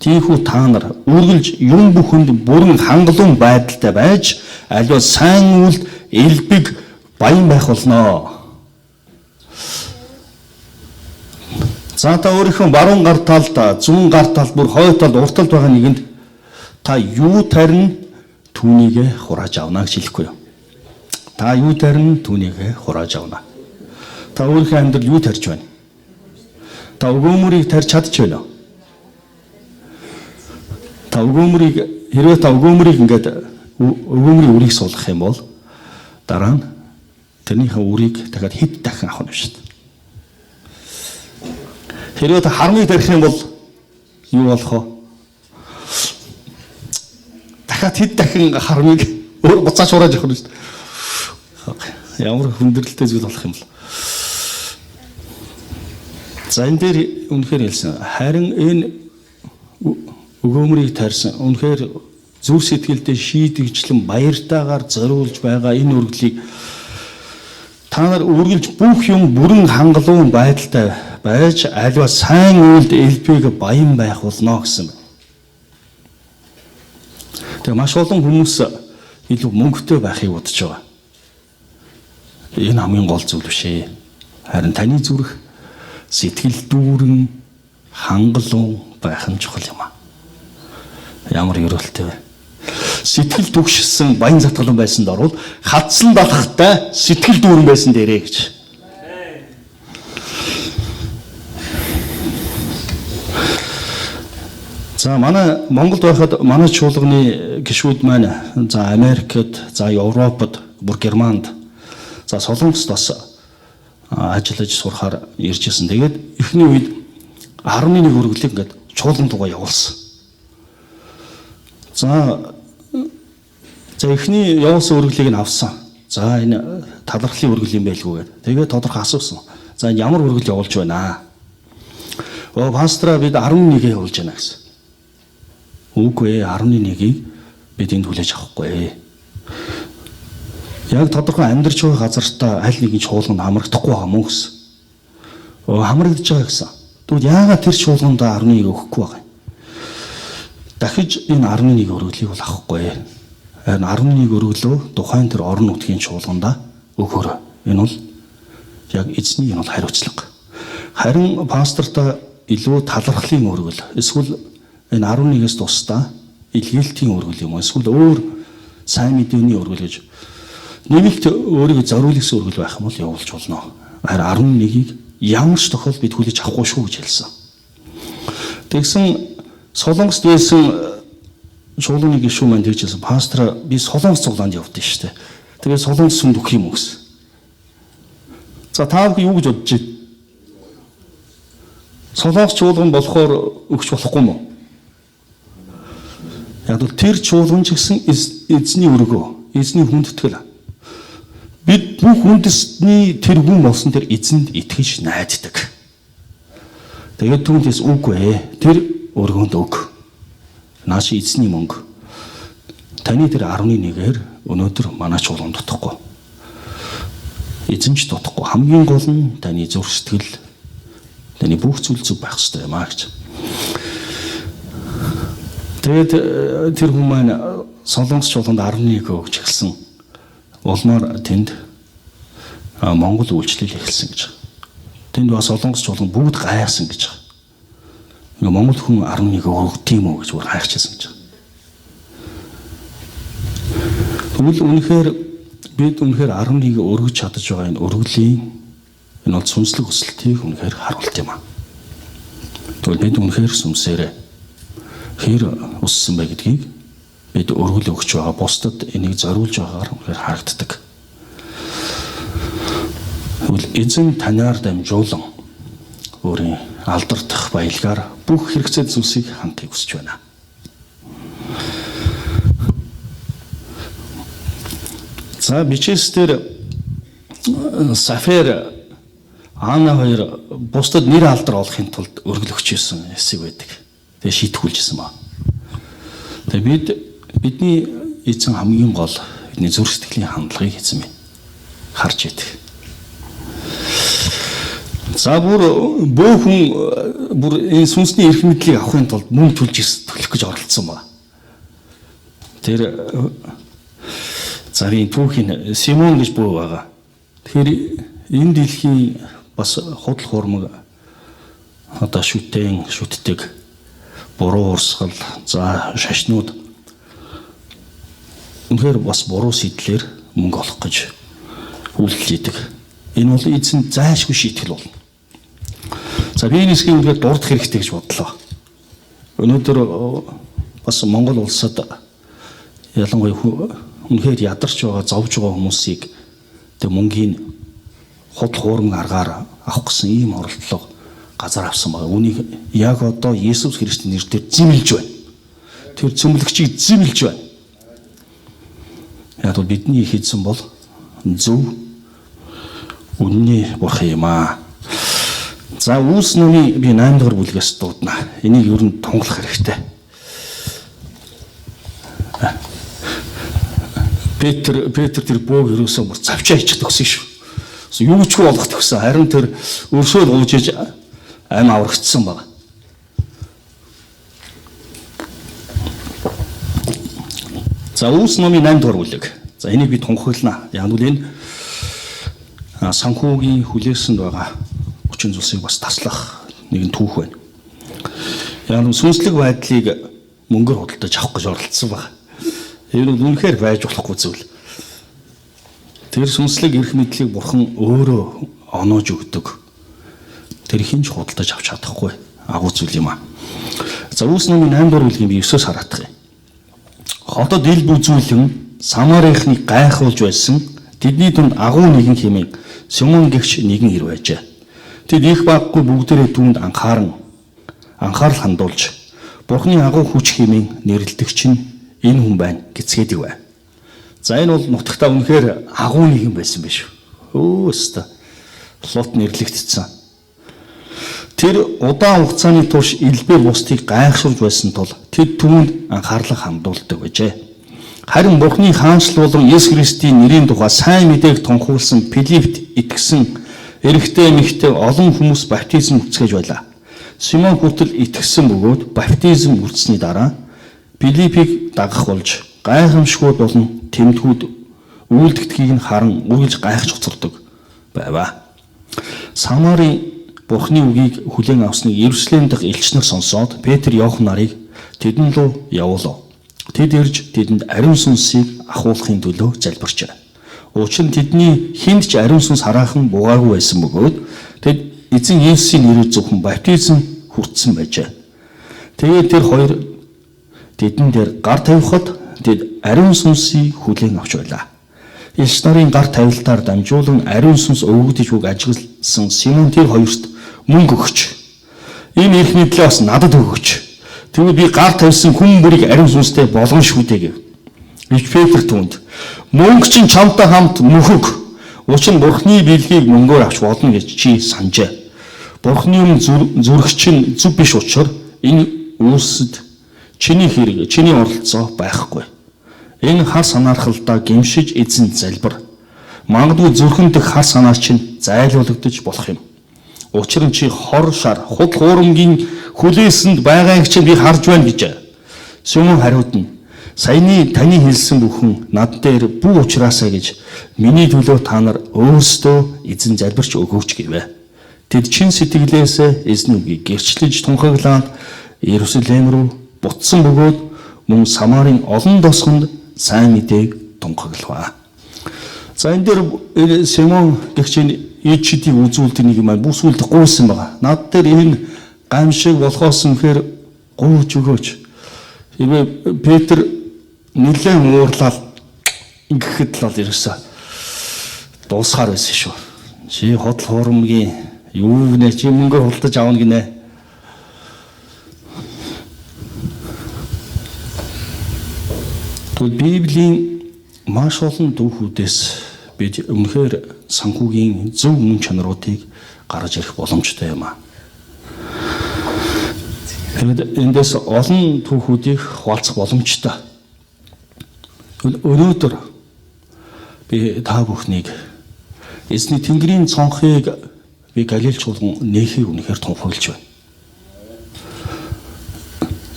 Тийхүү та нар үргэлж юм бүхэнд бүрэн хангалуун байдалтай байж аливаа сайн үйлд элбэг баян байх болно. За та өөрийнхөө баруун гар талд, зүүн гар талд, бүр хойд талд, урт талд байгаа нэгэнд та юу тарин түүнийг хурааж авна гэж хэлэхгүй юу? Та юу тарин түүнийг хурааж авна. Та өөрийнхөө амьдрал юу тарьж байна? Та өгөөмрийг тарьж чадж байна уу? Та өгөөмрийг хэрвээ та өгөөмрийг ингээд өгөөмрийн үрийг суулгах юм бол дараа нь тэрнийхээ үрийг дахиад хэд дахин авах юм шүү дээ. Хэрвээ та хармыг тарих юм бол юу болох вэ? Дахиад хэд дахин хармыг өөр буцааж хурааж явах юм шүү дээ. Ямар хүндрэлтэй зүйл болох юм бол. За энэ дээр үнэхээр хэлсэн. Харин энэ өгөөмрийг тарьсан үнэхээр зүр сэтгэлдээ шийдэгчлэн баяртайгаар зориулж байгаа энэ үргэлийг та нар үргэлж бүх юм бүрэн хангалуун байдалтай байж аливаа сайн үйлд элбэг баян байх болно гэсэн. Тэгээ маш олон хүмүүс илүү мөнгөтэй байхыг бодож байгаа. Энэ хамгийн гол зүйл биш ээ. Харин таны зүрх сэтгэл дүүрэн хангалуун байх нь чухал юм аа. Ямар ерөөлтэй вэ? Сэтгэл түгшсэн баян затгалан байсанд орвол хадсан далахтай сэтгэл дүүрэн байсан дээрээ гэж. За манай Монголд байхад манай чуулганы гишүүд маань за Америкт, за Европод, бүр Германд, за Солонгост бас ажиллаж сурахаар ирж ирсэн. Тэгээд эхний үед 11 өргөлийг ингээд чуулган руугаа явуулсан. За эхний явуулсан өргөлийг нь авсан. За энэ талархлын өргөл юм байлгүй гэдэг. Тэгээд тодорхой асуусан. За энэ ямар өргөл явуулж байна? Пастора бид 11-ийг явуулж байна гэсэн. Үгүй 11-ийг бид энд хүлээж авахгүй. Яг тодорхой амьдарч байгаа газартаа аль нэгэн чуулганд хамрагдахгүй байгаа мөн гэсэн. Хамрагдаж байгаа гэсэн. Тэгвэл яагаад тэр чуулганд 11-ийг өгөхгүй байгаа юм? Дахиж энэ 11 өргөлийг бол авахгүй. Энэ 11 өргөлөө тухайн тэр орон нутгийн чуулгандаа өгөөрэй. Энэ бол яг эзний энэ бол хариуцлага. Харин пасторта илүү талархлын өргөл эсвэл энэ 11-ээс тусдаа илгээлтийн өргөл юм уу? Эсвэл өөр сайн мэдээний өргөл гэж нэмэлт өөрийгөө зориулсан өргөл байх юм бол явуулж болно. Харин 11-ийг ямар ч тохиолдолд бид хүлээж авахгүй шүү гэж хэлсэн. Тэгсэн Солонгост байсан чуулганы гишүүн маань тэгжсэн. Пастор би Солонгос цуглаанд явдсан шүү дээ. Тэгээд Солонгос сүнд өгөх юм уу гэсэн. За та бүхэн юу гэж бодож байна? Солонгос чуулган болохоор өгч болохгүй юм уу? Яг л тэр чуулган ч гэсэн эзний өргөө, эзний хүндэтгэл. Бид бүх үндэсний тэр хүн болсон тэр эзэнд итгэж найддаг. Тэгээд түүнээс үгүй тэр өргөнд өг. Нааш эзний мөнгө. Таны тэр 11-ээр өнөөдөр манай чуулган дутахгүй. Эзэмч дутахгүй. Хамгийн гол нь таны зүрх сэтгэл, таны бүх зүйл зөв байх ёстой юм аа гэж. Тэгээд тэр хүн маань Солонгос чуулганд 11 өгч эхэлсэн. Улмаар тэнд Монгол үйлчлэл эхэлсэн гэж. Тэнд бас Солонгос чуулган бүгд гайхсан гэж. Ингээ Монгол хүн 11 өгөх тийм үү гэж бүр гайхчихсан гэж. Тэгвэл бид үнэхээр 11 өргөж чадаж байгаа энэ өргөлийн энэ бол сүнслэг өсөлтийг үнэхээр харуулт юм аа. Тэгвэл бид үнэхээр сүнсээрээ хэр өссөн бэ гэдгийг бид өргөл өгч байгаа бусдад энийг зориулж байгаагаар үнэхээр харагддаг. Тэгвэл эзэн танаар дамжуулан өөрийн алдардах баялгаар бүх хэрэгцээ зүйлсийг хангахыг хүсэж байна. За бичээсээр Сафер Ана хоёр бусдад нэр алдар олохын тулд өргөл өгч ирсэн эсэг байдаг. Тэгээ шийтгүүлжсэн ба. Тэгээ бидний эзэн хамгийн гол бидний зүрх сэтгэлийн хандлагыг эзэн минь харж идэг. За бүх хүн энэ сүнсний эрх мэдлийг авахын тулд мөнгө төлж төлөх гэж оролцсон ба. Тэр зарийн түүхийн Симон гэж бүү байгаа. Тэгэхээр энэ дэлхийн бас худал хуурмаг одоо шүтдэг буруу урсгал за шашнууд үнэхээр бас буруу сэтлэр мөнгө олох гэж үйлдэл хийдэг. Энэ бол эзэн зайлшгүй шийтгэл болно. За би энэ хэсгийг үнэхээр дурдах хэрэгтэй гэж бодлоо. Өнөөдөр бас Монгол улсад ялангуяа үнэхээр ядарч байгаа, зовж байгаа хүмүүсийг тэг мөнгөний худал хуурмаг аргаар авах гэсэн ийм оролдлого газар авсан байгаа. Үнийг яг одоо Есүс Христийн нэрээр зэмлэж байна. Тэр цөмлөгчийг зэмлэж байна. Яг бол бидний хийсэн бол зөв үнний бурхан юм аа. За Үлс номын би 8 дугаар бүлгээс дуудана. Энийг ер нь тунгалах хэрэгтэй. Петр тэр бөөг өрөөсөө бүр завчаа хийчих төгсөн шүү. Юу ч болгох төгсөн. Харин тэр өршөөл уужиж ам аврагдсан байна. За Үлс номын 8 дугаар бүлэг. За энийг би тунхаглана. Яг нь энэ санхүүгийн хүлээсэнд байгаа хүчин зүйлсийг бас таслах нэгэн түүх байна. Яг нь сүнслэг байдлыг мөнгөөр худалдаж авах гэж оролдсон байна. Энэ нь үнэхээр байж болохгүй зүйл. Тэр сүнслэг эрх мэдлийг Бурхан өөрөө оноож өгдөг. Тэр хинж худалдаж авч чадахгүй агуу зүйл юм аа. За Үлс номын 8 дугаар бүлгийн би 9-оос хараадах юм. Хотод ил бүзүүлэн Самарийнхныг гайхуулж байсан тэдний дунд агуу нэгэн хэмээн Симон гэгч нэгэн ир байжээ. Тэд их баггүй бүгдээрээ түүнд анхаарал хандуулж Бурхны агуу хүч хэмээн нэрлэдэг чинь энэ хүн байна гэцгээдэг бай. За энэ бол нутагтаа үнэхээр агуу нэгэн байсан биш үү? Өөстө Лот нэрлэгдсэн. Тэр удаан хугацааны турш илбээр бусдыг гайхшруулж байсан тул тэд түүнд анхаарал хандуулдаг байжээ. Харин Бурхны хаанчлал болон Есүс Христийн нэрийн тухай сайн мэдээг тунхагласан Филиппт итгэсэн эрэгтэй эмэгтэй олон хүмүүс баптизм үцгэж байлаа. Симон хүртэл итгэсэн бөгөөд баптизм үлдсэний дараа Филиппийг дагах болж гайхамшгууд болон тэмдгүүд үйлдэгдхийг нь харан үргэлж гайхаж цуцалдаг байваа. Самарын Бурхны үгийг хүлээн авсныг Иерусалим дахь элч нар сонсоод Петр, Иохан нарыг тэдэн рүү явуулав. Тэд ирж тэдэнд ариун сүнсийг ахуулахын төлөө залбирчээ. Учир нь тэдний хүнд ч ариун сүнс хараахан бугаагүй байсан бөгөөд тэд эзэн Есүсийн нэрээр зөвхөн баптизм хүртсэн байжээ. Тэгээд тэр хоёр тэдэн дээр гар тавихад тэд ариун сүнсийг хүлээн авч байлаа. Элч нарын гар тавилтаар дамжуулан ариун сүнс өгөгдөж үг ажигласан Симон тэр хоёрт мөнгө өгч энэ их мэдлээ бас надад өгөөч. Тэгвэл би гар тавьсан хүн бүрийг ариун сүнстэй болгоно шүү дээ гэв. Петр түүнд мөнгө чинь чамтай хамт мөхөг. Учир нь Бурхны бэлгийг мөнгөөр авч болно гэж чи санджээ. Бурхны өмнө зүрх чинь зүв биш учраас энэ үйлсэд чиний хэрэг, чиний оролцоо байхгүй. Энэ хар санаархалдаа гэмшиж эзэн залбир. Магадгүй зүрхэн дэх хар санаа чинь зайлуулагдаж болох юм. Учир нь чи хор шар, худал хуурамгийн хүлээсэнд байгааг чинь би харж байна гэж. Симон хариулна. Саяны таны хэлсэн бүхэн над дээр бүх ухраасаа гэж миний төлөө та нар өөрсдөө эзэн залбирч өгөөч гэвэ. Тэд чин сэтгэлээсээ эзний үгийг гэрчлэж тунхаглаад Иерусалим руу буцсан бөгөөд мөн Самарын олон тосгонд сайн мэдээг тунхаглаваа. За энэ дээр Симон гэгчийн ичдийг үзүүлдэг нэг юм аа бүсүүлдэх гуйсан байгаа. Над дээр энэ гамшиг болохоос үнэхээр гуйж өгөөч. Ibэ Петр нэлээд уурлал ингэхэд л ерөөсө дуусгаар байсан шүү. Чи худал хуурмгийн юу гинэ чи мөнгө худалдаж аавна гинэ. Тэгвэл Библийн маш олон дүүхүүдээс бид үнэхээр санхүүгийн зөв мөн чанаруудыг гаргаж ирэх боломжтой юм аа. Тэгэд эндээс олон түүхүүдийг хуваалцах боломжтой. Өнөөдөр би та бүхнийг эзний Тэнгэрийн цонхыг би Галил чуулган нээхийг үнэхээр тунхаглаж байна.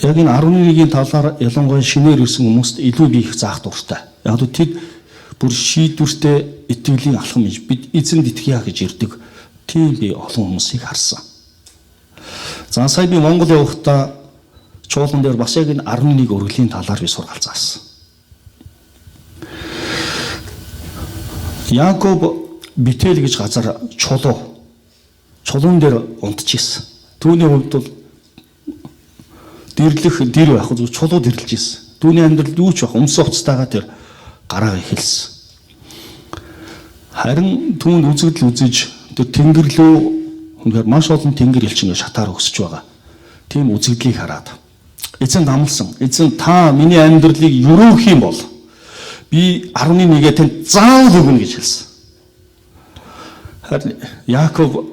Яг энэ 11-ийн талаар ялангуяа шинээр ирсэн хүмүүст илүү би их заах дуртай. Яг л тэд бүр шийдвэртэй итгэлийн алхам гэж бид эзэнд итгэе гэж ирдэг. Тийм би олон хүмүүсийг харсан. За сая би Монгол явахдаа чуулган дээр бас яг энэ 11 өргөлийн талаар би сургаал заасан. Яаков Битэл гэж газар чулуун дээр унтчихсэн. Түүний хувьд бол дэр байх уу чулуу дэрлэж ирсэн. Түүний амьдралд юу ч байх өмсөн уцтайгаа тэр гараа эхэлсэн. Харин түүнд үзэгдэл үзэж тэр тэнгэр лөө үнэхээр маш олон тэнгэр элчин шатаар өсөж байгаа. Тийм үзэгдлийг хараад эзэн амласан. Эзэн та миний амьдралыг юрөөх юм бол би 11-гээ танд заавал өгнө гэж хэлсэн. Харин Яаков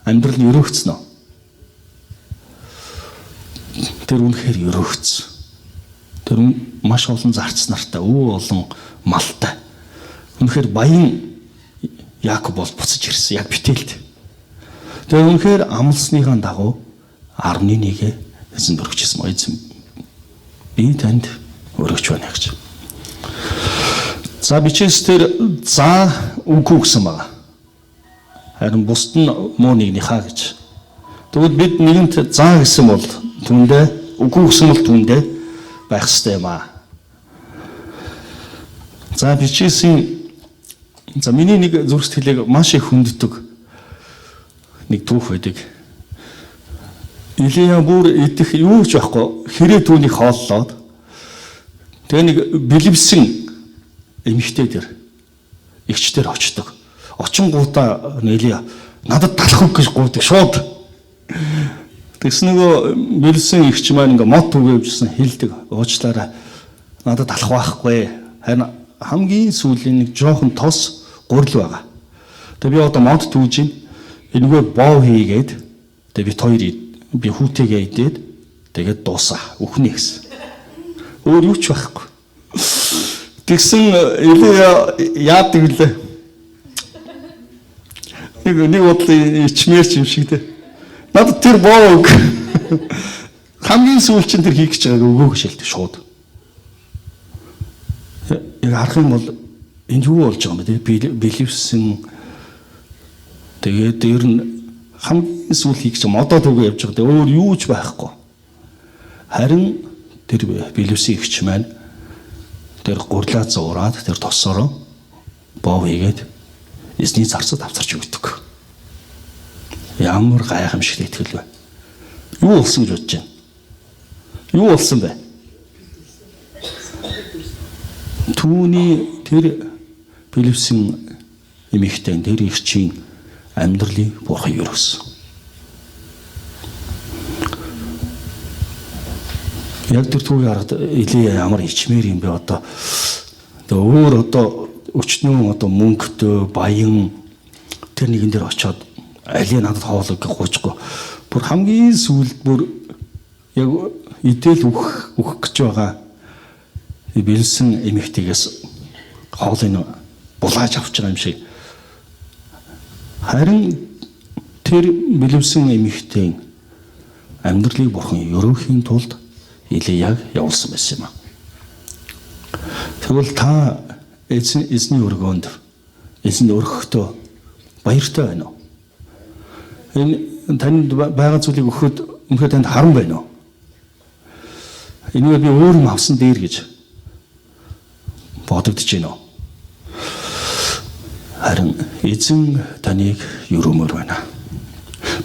амьдрал нь өрөөгцсөн нь. Тэр үнэхээр өрөөгцсөн. Тэр маш олон зарц нартай, олон малтай. Үнэхээр баян Яаков бол буцаж ирсэн. Яг Битэлд. Тэр үнэхээр амлсныхаа дагуу 11-гээ эзэн өргөжсэн. Эзэн би танд өргөж байна гэж. За бичээс тэр за үгүй гэсэн байна. Харин бусд нь муу нэгнийхаа гэж. Тэгвэл бид нэгэнт заа гэсэн бол түүндээ үгүй гэсэн бол түүндээ байх ёстой юм аа. За бичээсийн миний нэг зүрх сэтгэлийг маш их хүнддэг нэг түүх байдаг. Илия бүр идэх юу ч байхгүй хэрэг түүнийг хооллоод тэгээ нэг бэлэвсэн эмэгтэй дээр эгчтэр очдог. Очингуудаа Илия надад талах үг гэж гуйдаг шууд. Тэгс нөгөө бэлэвсэн эгч маань ингээ мод түгээвчсэн хэлдэг. Уучлаарай. Надад талах байхгүй. Харин хамгийн сүүлийн нэг жоохон тос гурил байгаа. Тэгээ би одоо мод түүж ин энэгүй боо хийгээд тэгээ бит хоёр би хүүтэйгээ идээд тэгээд дуусаа үхнэ гэсэн. Өөр юу ч байхгүй. Тэгсэн Илия яадаг вүлээ. Нэг бодлын ичмэрч юм шиг дээ. Надад тэр боо үг. Хамгийн сүүл чинь тэр хийх гэж байгааг өгөө гэж хэлдэг шууд. Яг харах юм бол энэ юу болж байгаа юм бэ? Бэлэвсэн тэгээд дээр нь хамгийн сүүл хийх гэж модоод үгүй явж байгаа. Өөр юу ч байхгүй. Харин тэр бэлэвсэн ихч маань тэр гурлаа зураад тэр тосороо боо хийгээд эзний зарцад авчирч өгдөг. Ямар гайхамшигт итгэл вэ? Юу болсон гэж бодож байна? Юу болсон бэ? Түүний тэр бэлэвсэн эмэгтэй тэр ихчийн амьдралыг бурхан юусэн. Яг тэр түүний хараад Илия ямар ичмэр юм бэ одоо. Өөр одоо өчнөө одоо мөнгөтэй баян тэр нэгэн дээр очиод алийг надад хоолой гэж гуйчгүй. Бүр хамгийн сүүлд бүр яг идэл өгөх гэж байгаа бэлсэн эмэгтэйгээс хоолыг булааж авч байгаа юм шиг. Харин тэр бэлэвсэн эмэгтэй амьдралыг бурхан өрөөхийн тулд Илияг явуулсан байсан юм аа. Тэгвэл та эзний өргөөнд эзэнд өргөхдөө баяртай байна уу? Энэ танд байгаа зүйлийг өгөхөд өмнөхөд танд харан байна уу? Энэ би өөр юм авсан дээр гэж бодогдож байна уу? Харин эзэн таныг өрөмөр байна.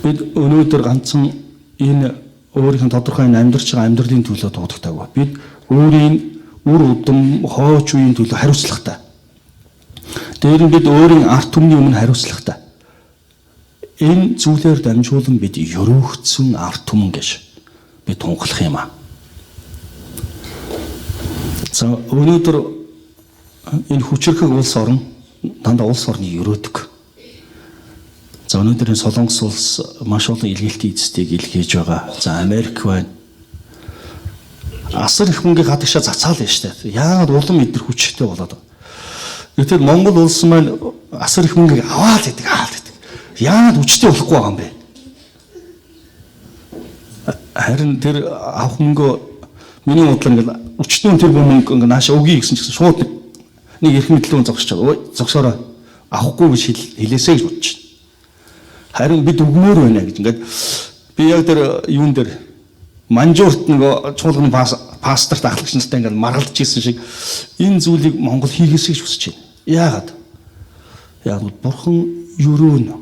Бид өнөөдөр ганцхан энэ өөрийнх нь тодорхой амьдарч байгаа амьдралын төлөө дуудагдаагүй. Бид өөрийн үр удам хооч үеийн төлөө хариуцлагатай. Дээр нь бид өөрийн арт түмний өмнө хариуцлагатай. Энэ зүйлээр дамжуулан бид өрөөгдсөн арт түмэн гэж бид тунгалах юм аа. За өнөөдөр энэ хүчрхэг улс орн дандаа улс орныг өрөөдөг. За өнөөдөр Солонгос улс маш олон илгээлтийн эцэстийг илгээж байгаа. За Америк байна. Асар их мөнгөийг гадагшаа цацаал нь штэ. Яагаад улам эдгээр хүчтэй болоод байна. Гэтэл Монгол улс маань асар их мөнгөийг аваад идэг. Яагаад хүчтэй болохгүй байгаа юм бэ? Харин тэр авах мөнгөө миний бодлоор ингээл өчтөн тэр мөнгө ингээ наашаа өгье гэсэн чинь шууд нэг эрх мэдлэн зогсож байгаа. Зогсоороо авахгүй гэж хэлээсэй гэж бодож байна. Харин бид өгмөр байна гэж ингээд би яг тэр юун дээр манжуурт нөгөө чуулганы пасторт ахлагч нартай ингээд маргалж ирсэн шиг энэ зүйлийг Монгол хийгээсэй гэж хүсэж байна. Яагаад? Яг бурхан өрөөнө.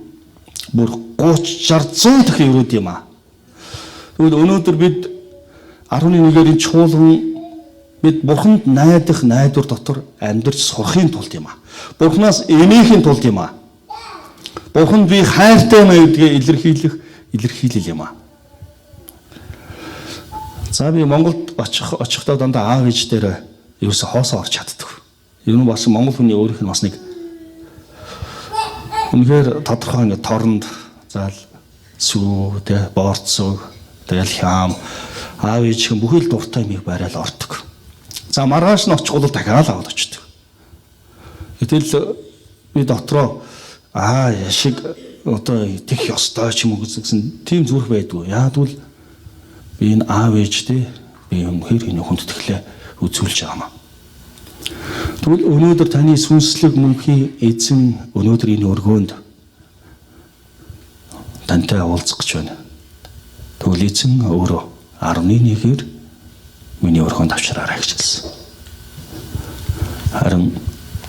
Бүр 30 60 дахин өрөөд юм аа. Тэгвэл өнөөдөр бид 11-ийн чуулган бид бурханд найдах найдвар дотор амьдарч сурахын тулд юм аа. Бурханаас эмээхийн тулд юм аа. Бурхан би хайртай маа гэдгээ илэрхийлэл юм аа. За би Монголд очихдоо дандаа аав ээж дээр ерөөсө хоосоо орж чаддаг. Ер нь бас монгол хүний өөрийнх нь бас нэг үнэхээр тодорхой ингээд торнд заал сүү тэ боорцог тэгэл хям аав ээж хүн бүхэл дуртай юмыг барайл ордог. За маргааш нь очих бол дахиад аваад очдог. Гэтэл би дотроо яшиг одоо идэх ёстой ч юм уу гэсэн тийм зүрх байдгүй. Яагтвэл би энэ аав ээжтэй би үнэхээр энэ хүндэтгэлээ үзүүлж байгаамаа. Тэгвэл өнөөдөр таны сүнслэг мөнхийн эзэн өнөөдөр энэ өргөөнд тантай уулзах гэж байна. Тэгвэл эзэн өөрөө 11-ээр миний өрхөнд авчраарай гэж хэлсэн. Харин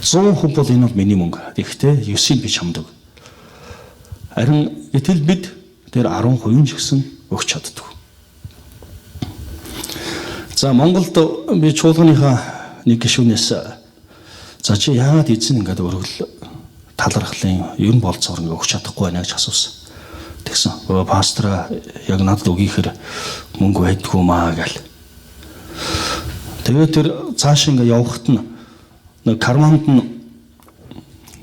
100% бол энэ бол миний мөнгө. Гэхдээ 9-ийг би чамд өг. Харин гэтэл бид тэр 10% ч гэсэн өгч чаддаг. За Монголд би чуулганыхаа нэг гишүүнээс за чи яагаад эзэн ингээд өргөл талархлын ер нь болцоор ингээд өгч чадахгүй байна гэж асуусан. Тэгсэн. Пастора яг надад өгийхээр мөнгө байдгүй маа гэл. Тэгээд тэр цааш ингээд явхад нь нэг карманд нь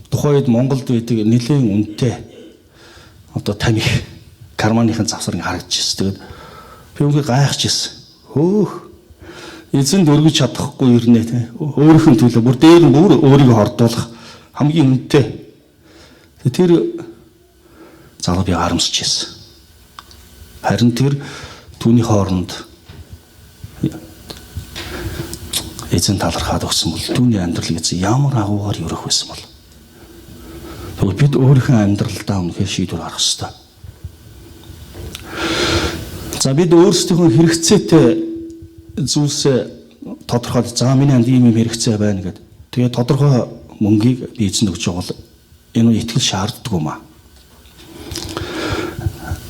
тухайд Монголд байдаг нэлээд үнэтэй одоо тань карманыхын завсар ингээд харагдчихсэн. Тэгээд би үгүй гайхажсэн. Хөөх эзэнд өргөж чадахгүй юм нэ. Өөрийнхөө төлөө бүр дээр нь бүр өөрийгөө хордуулах хамгийн үнэтэй. Тэр залуу би харамсаж ирсэн. Харин тэр түүний хооронд эзэн талархаад өгсөн бол түүний амьдралыг эзэн ямар агуугаар өрөх байсан бол. Тэгвэл бид өөрийнхөө амьдралдаа үнэхээр шийдвэр гаргах ёстой. За бид өөрсдийнхөө хэрэгцээтэй зүйлсээ тодорхойлж за миний анд ийм хэрэгцээ байна гэдэг. Тэгээ тодорхой мөнгийг би эзэнд өгч байгаа бол энэ итгэл шаарддаг юм аа.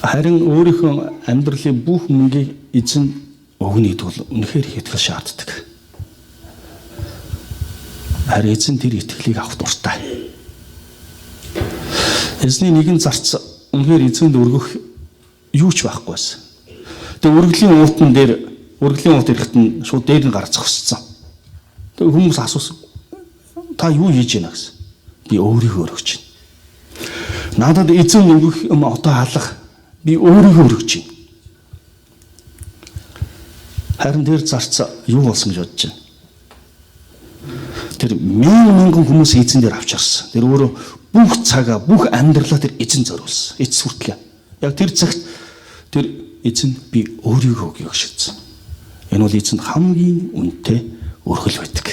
Харин өөрийнхөө амьдралын бүх мөнгийг эзэнд өгнө гэдэг бол үнэхээр их итгэл шаарддаг. Харин эзэн тэр итгэлийг авах дуртай. Эзний нэгэн зарц үнэхээр эзэнд өргөх юу ч байхгүй байсан. Тэгээ өргөлийн уут ирэхэд нь шууд дээр нь гарцах хүссэн. Тэгээ хүмүүс асуусан. Та юу хийж байна гэсэн. Би өөрийгөө өргөж байна. Надад эзэн өгөх юм одоо халах. Би өөрийгөө өргөж байна. Харин тэр зарц юу болсон гэж бодож байна. Тэр мянган хүмүүс эзэн дээр авчирсан. Тэр өөрөө бүх цагаа, бүх амьдралаа тэр эзэн зориулсан. Эц хүртлээ. Яг тэр цагт тэр эзэн би өөрийгөө өгье гэж шийдсэн. Энэ бол эзэнд хамгийн үнэтэй өргөл байдаг.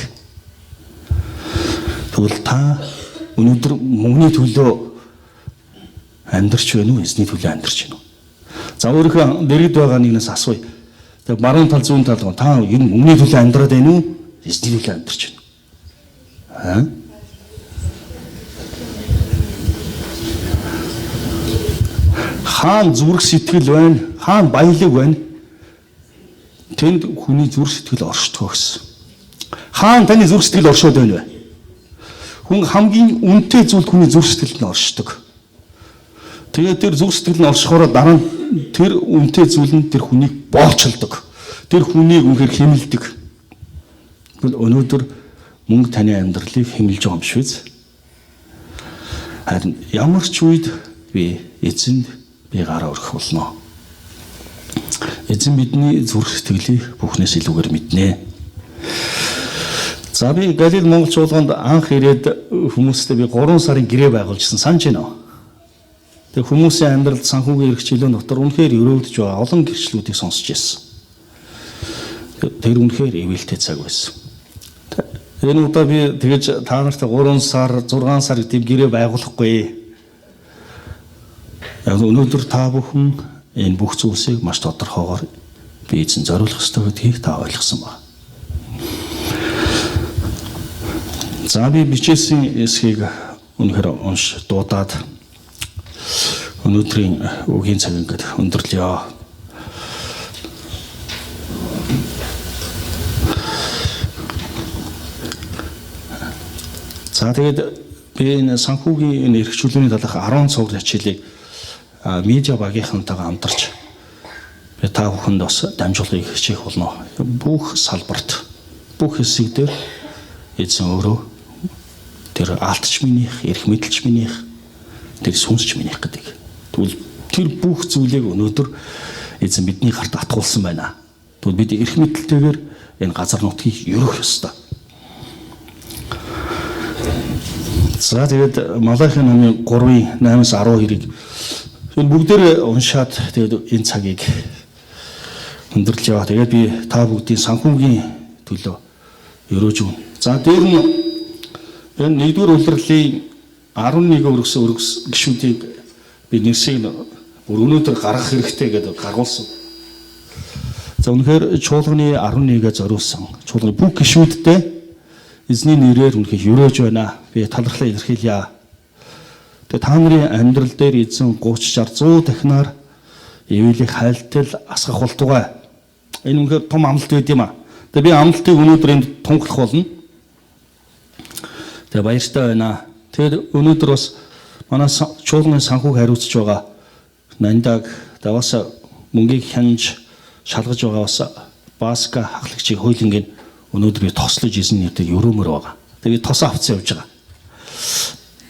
Тэгвэл та өнөөдөр мөнгөний төлөө амьдарч байна уу? Эзний төлөө амьдарч байна уу? За өөрийнхөө дэргэд байгаа нэгнээс асууя. Тэг баруун тал зүүн тал та ер нь мөнгөний төлөө амьдраад байна уу? Эзний төлөө амьдарч байна уу? Хаан зүрх сэтгэл байна, хаан баялаг байна. Тэнд хүний зүрх сэтгэл оршдог гэсэн. Хаан таны зүрх сэтгэл оршоод байна вэ? Хүн хамгийн үнэтэй зүйлд хүний зүрх сэтгэлд нь оршдог. Тэгээд тэр зүрх сэтгэл нь оршихоор дараа нь тэр үнэтэй зүйл нь тэр хүнийг боолчилдог. Тэр хүнийг үнэхээр хэмэлдэг. Өнөөдөр мөнгө таны амьдралыг хэмэлж байгаа юм шиг биз? Харин ямар ч үед би эзэнд би гараа өргөх болно. Эзэн бидний зүрх сэтгэлийг бүхнээс илүүгээр мэднэ. За би Галил Монгол чуулганд анх ирээд хүмүүстэй би 3 сарын гэрээ байгуулжсэн санаж байна уу? Тэг хүмүүсийн амьдралд санхүүгийн эрхчлэлэн дотор үнэхээр өрөөдөж байгаа олон гэрчлүүдийг сонсч байсан. Тэр үнэхээр ивэлтэй цаг байсан. Энэ удаа би тэгэж та нартай 3 сар 6 сар гэдэм гэрээ байгуулахгүй. Яг өнөөдөр та бүхэн энэ бүх зүйлсийг маш тодорхойгоор би эзэн зориулах ёстой гэдгийг та ойлгосон байна. За би бичээсийн эсхийг үнэхээр унш дуудаад өнөөдрийн үгийн цаг ингээд өндөрлөё. За тэгээд би энэ санхүүгийн энэ эрхчлөөний талаарх 10 цуглах хичээлийг медиа багийнхантайгаа хамтарч би та бүхэнд бас дамжуулгыг хичээх болно. Бүх салбарт, бүх хэсэг дээр эзэн өөрөө тэр алдч минийх, эрх мэдэлч минийх, тэр сүнсч минийх гэдэг. Тэгвэл тэр бүх зүйлийг өнөөдөр эзэн бидний гарт атгуулсан байна. Тэгвэл бид эрх мэдэлтэйгээр энэ газар нутгийг ерөх ёстой. За тэгээд Малахи номын 3-ын 8-аас 12-ыг энэ бүгдээр уншаад тэгээд энэ цагийг өндөрлж яваа. Тэгээд би та бүгдийн санхүүгийн төлөө өрөөж өгнө. За дээр нь энэ 1-р улирлын 11 өргөс гишүүдийг би нэрсийг бүр өнөөдөр гаргах хэрэгтэй гэдэг гаргуулсан. За үнэхээр чуулганы 11-гээ зориулсан чуулганы бүх гишүүдтэй эзний нэрээр үнэхээр өрөөж байна. Би талархлаа илэрхийлье. Тэгээ та нарын амьдрал дээр эзэн 30, 60, 100 дахинаар ивэлийг хайлтал асгах болтугай. Энэ үнэхээр том амлалт байд юм а. Тэгээ би амлалтыг өнөөдөр энд тунхлах болно. Тэгээ баяртай байна. Тэгээд өнөөдөр бас манай чуулганы санхүүг хариуцж байгаа Нандаг даваас мөнгийг хянж шалгаж байгаа бас Баска хахлагчийн хуулингийн өнөөдөр тослож эзэн нэрээр өрөөмөр байгаа. Тэгээд тосоо авцсан явж байгаа.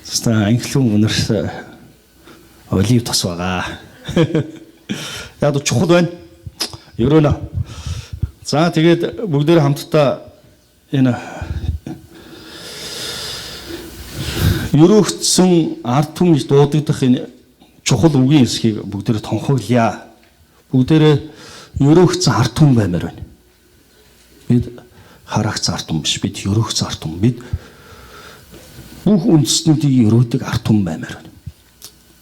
Ста англиун өнөрс олив тос байгаа. Яг чухал байна. Өрөөнө. За тэгээд бүгдээр хамтдаа энэ өрөөгдсөн ард түмж дуудагдах энэ чухал үгийн хэсгийг бүгдээр тонхоглоё. Бүгдээр өрөөгдсөн ард түмэн баймаар байна. Бид хараагц ард түмэн биш, бид өрөөгдсөн ард түмэн. Бид бүх үндэстнүүдийг өрөөдөг ард түмэн баймаар байна.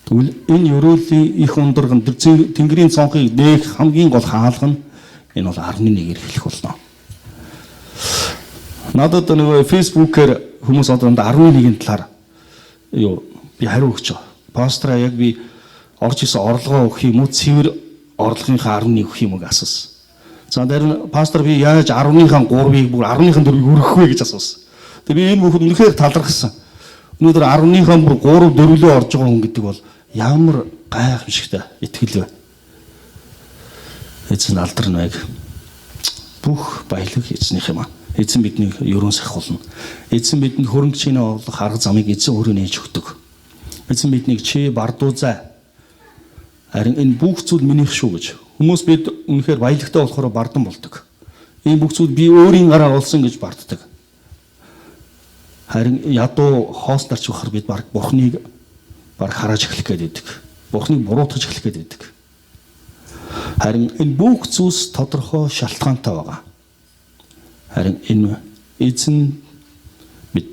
Тэгвэл энэ өрөөлийн их ундраган тэнгэрийн цонхыг нээх хамгийн гол хаалга нь энэ бол 11-ээр эхлэх болно. Надад нөгөө фэйсбүүкээр хүмүүс одоо 11-ийн талаар би хариу өгч байгаа. Пастора яг би орж исэн орлогоо өгөх юм уу, цэвэр орлогынхаа 11 өгөх юм уу гэж асуусан. За дараа нь пастор би яаж 10-ийнхаа 3-ыг бүр 10-ийнхаа 4-ийг өргөх вэ гэж асуусан. Тэгээ би энэ бүхэн үнэхээр талархсан. Өнөөдөр 10-ийнхаа бүр 3-4-лөө орж байгаа хүн гэдэг бол ямар гайхамшигтай итгэл вэ? Эзэн алдарна байг. Бүх баялаг эзнийх юм аа. Эзэн биднийг ерөн сахиулна. Эзэн бидэнд хөрөнгө чинээ олох арга замыг эзэн өөрөө нээж өгдөг. Эзэн биднийг чи бардуузай. Харин энэ бүх зүйл минийх шүү гэж. Хүмүүс бид үнэхээр баялагтай болохоор бардан болдог. Энэ бүх зүйл би өөрийн гараар олсон гэж барддаг. Харин ядуу хооснарч бахар бид баг Бурхныг баг харааж эхлэх гээд байдаг. Бурхныг буруутгаж эхлэх гээд байдаг. Харин энэ бүх зүйлс тодорхой шалтгаантай байгаа. Харин энэ эзэн бид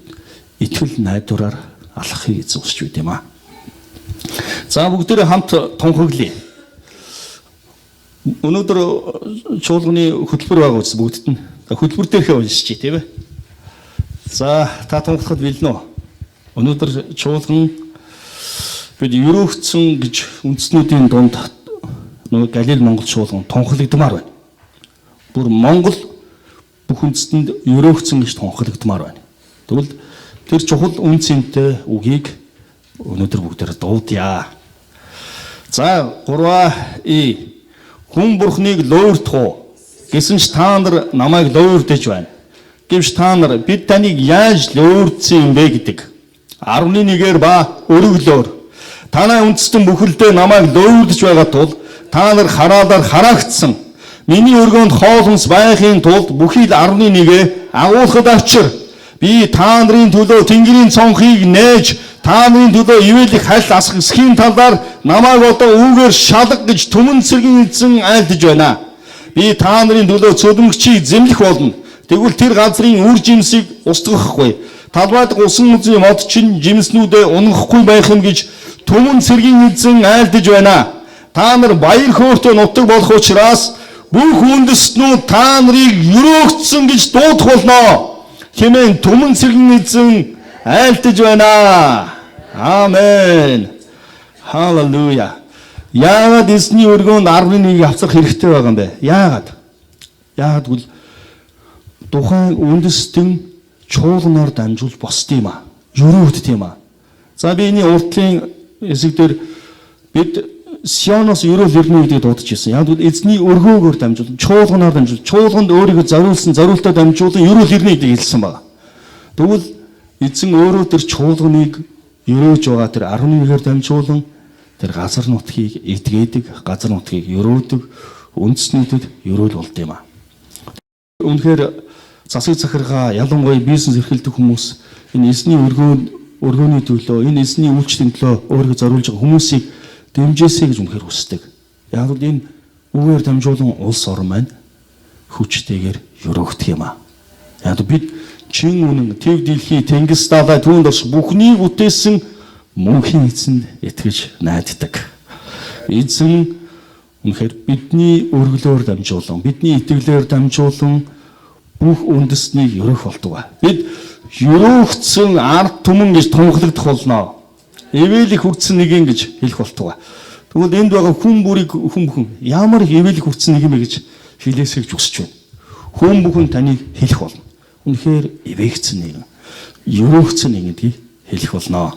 итгэл найдвараар алхахыг эзэн хүсч байд юм аа. За бүгдээрээ хамт тунхаглая. Өнөөдөр чуулганы хөтөлбөр байгаа үс бүгдд нь хөтөлбөр дээрхээ уншиж тийм ээ. За та тунхаглахад бэлэн үү? Өнөөдөр чуулган бид өрөөгдсөн гэж үндэстнүүдийн дунд нөгөө Галил Монгол чуулган тунхаглагдмаар байна. Бүр Монгол бүх үндэстэнд өрөөгдсөн гэж тунхаглагдмаар байна. Тэгвэл тэр чухал үн цэнтэй үгийг өнөөдөр бүгдээр дуудъя. За 3 хүн Бурхныг луурдах уу гэсэн ч та нар намайг луурдаж байна. Гэвч та нар бид таныг яаж луурдсан юм бэ гэдэг 11-ээр ба өргөлөөр танай үндэстэн бүхэлдээ намайг луурдаж байгаа тул та нар хараалаар хараагдсан. Миний өргөнд хоолнос байхын тулд бүхий л 11-гээ агуулхад авчир. Би та нарын төлөө тэнгэрийн цонхыг нээж та нарын төлөө ивэлийг хальт асгахын талаар намайг одоо үүгээр шалга гэж түмэн цэргийн эзэн айлдж байна. Би та нарын төлөө цөдмөгчийг зэмлэх болно. Тэгвэл тэр газрын үр жимсийг устгахгүй. Талбайд усан үзний мод чин жимснүүдээ унахгүй байх юм гэж түмэн цэргийн эзэн айлдж байна. Та нар баяр хөөртэй нутаг болох учраас бүх үндэстнүүд та нарыг өрөөгдсөн гэж дуудах болно. Хэмээн түмэн цэргийн эзэн айлдж байна. Амен. Халелуя. Яагаад эзний өргөнд 11-ийг авцрах хэрэгтэй байгаа юм бэ? Яагаад? Яагаад гэвэл тухайн үндэстэн чуулганаар дамжуулж босд юм а. Өрөөгдд юм а. За би энэ уртлын хэсэг дээр бид Сионоос өрөөл ирнэ гэдгийг дуудаж ирсэн. Яг л эзний өргөөгөөр дамжуулан, чуулганаар дамжуулан, чуулганд өөрийгөө зориулсан, зориултаа дамжуулан өрөөл ирнэ гэдгийг хэлсэн байна. Тэгвэл эзэн өөрөө тэр чуулганыг өрөөж байгаа тэр 11-ээр дамжуулан тэр газар нутгийг эдгээдэг, газар нутгийг өрөөдөг, үндэстнүүдэд өрөөл болд юм а. Үнэхээр засаг захиргаа, ялангуяа бизнес эрхэлдэг хүмүүс энэ эзний өргөөний төлөө, энэ эзний үйлчлэлийн төлөө өөрийгөө зориулж байгаа хүмүүсийг дэмжээсэй гэж үнэхээр хүсдэг. Яг л энэ үгээр дамжуулан улс орн маань хүчтэйгээр өрөөгдөх юм а. Яг бид чин үнэн төв дэлхий тэнгис далай түүнд орш бүхнийг бүтээсэн мөнхийн эзэнд итгэж найддаг. Эзэн Үнэхээр бидний өргөлөөр дамжуулан, бидний итгэлээр дамжуулан бүх үндэснийг ерөөх болдог. Бид ерөөгцөн ард түмэн гэж тунхлагдах болно. Эвэлих хүртсэн нэгэн гэж хэлэх болдог. Тэгвэл энд байгаа хүн бүрийг хүн бүхэн ямар эвэлих хүртсэн нэг юм бэ гэж хэлээсэй гэж хүсэж байна. Хүн бүхэн таныг хэлэх болно. Үнэхээр эвээгцэн нэгэн, ерөөгцөн нэг гэдгийг хэлэх болно.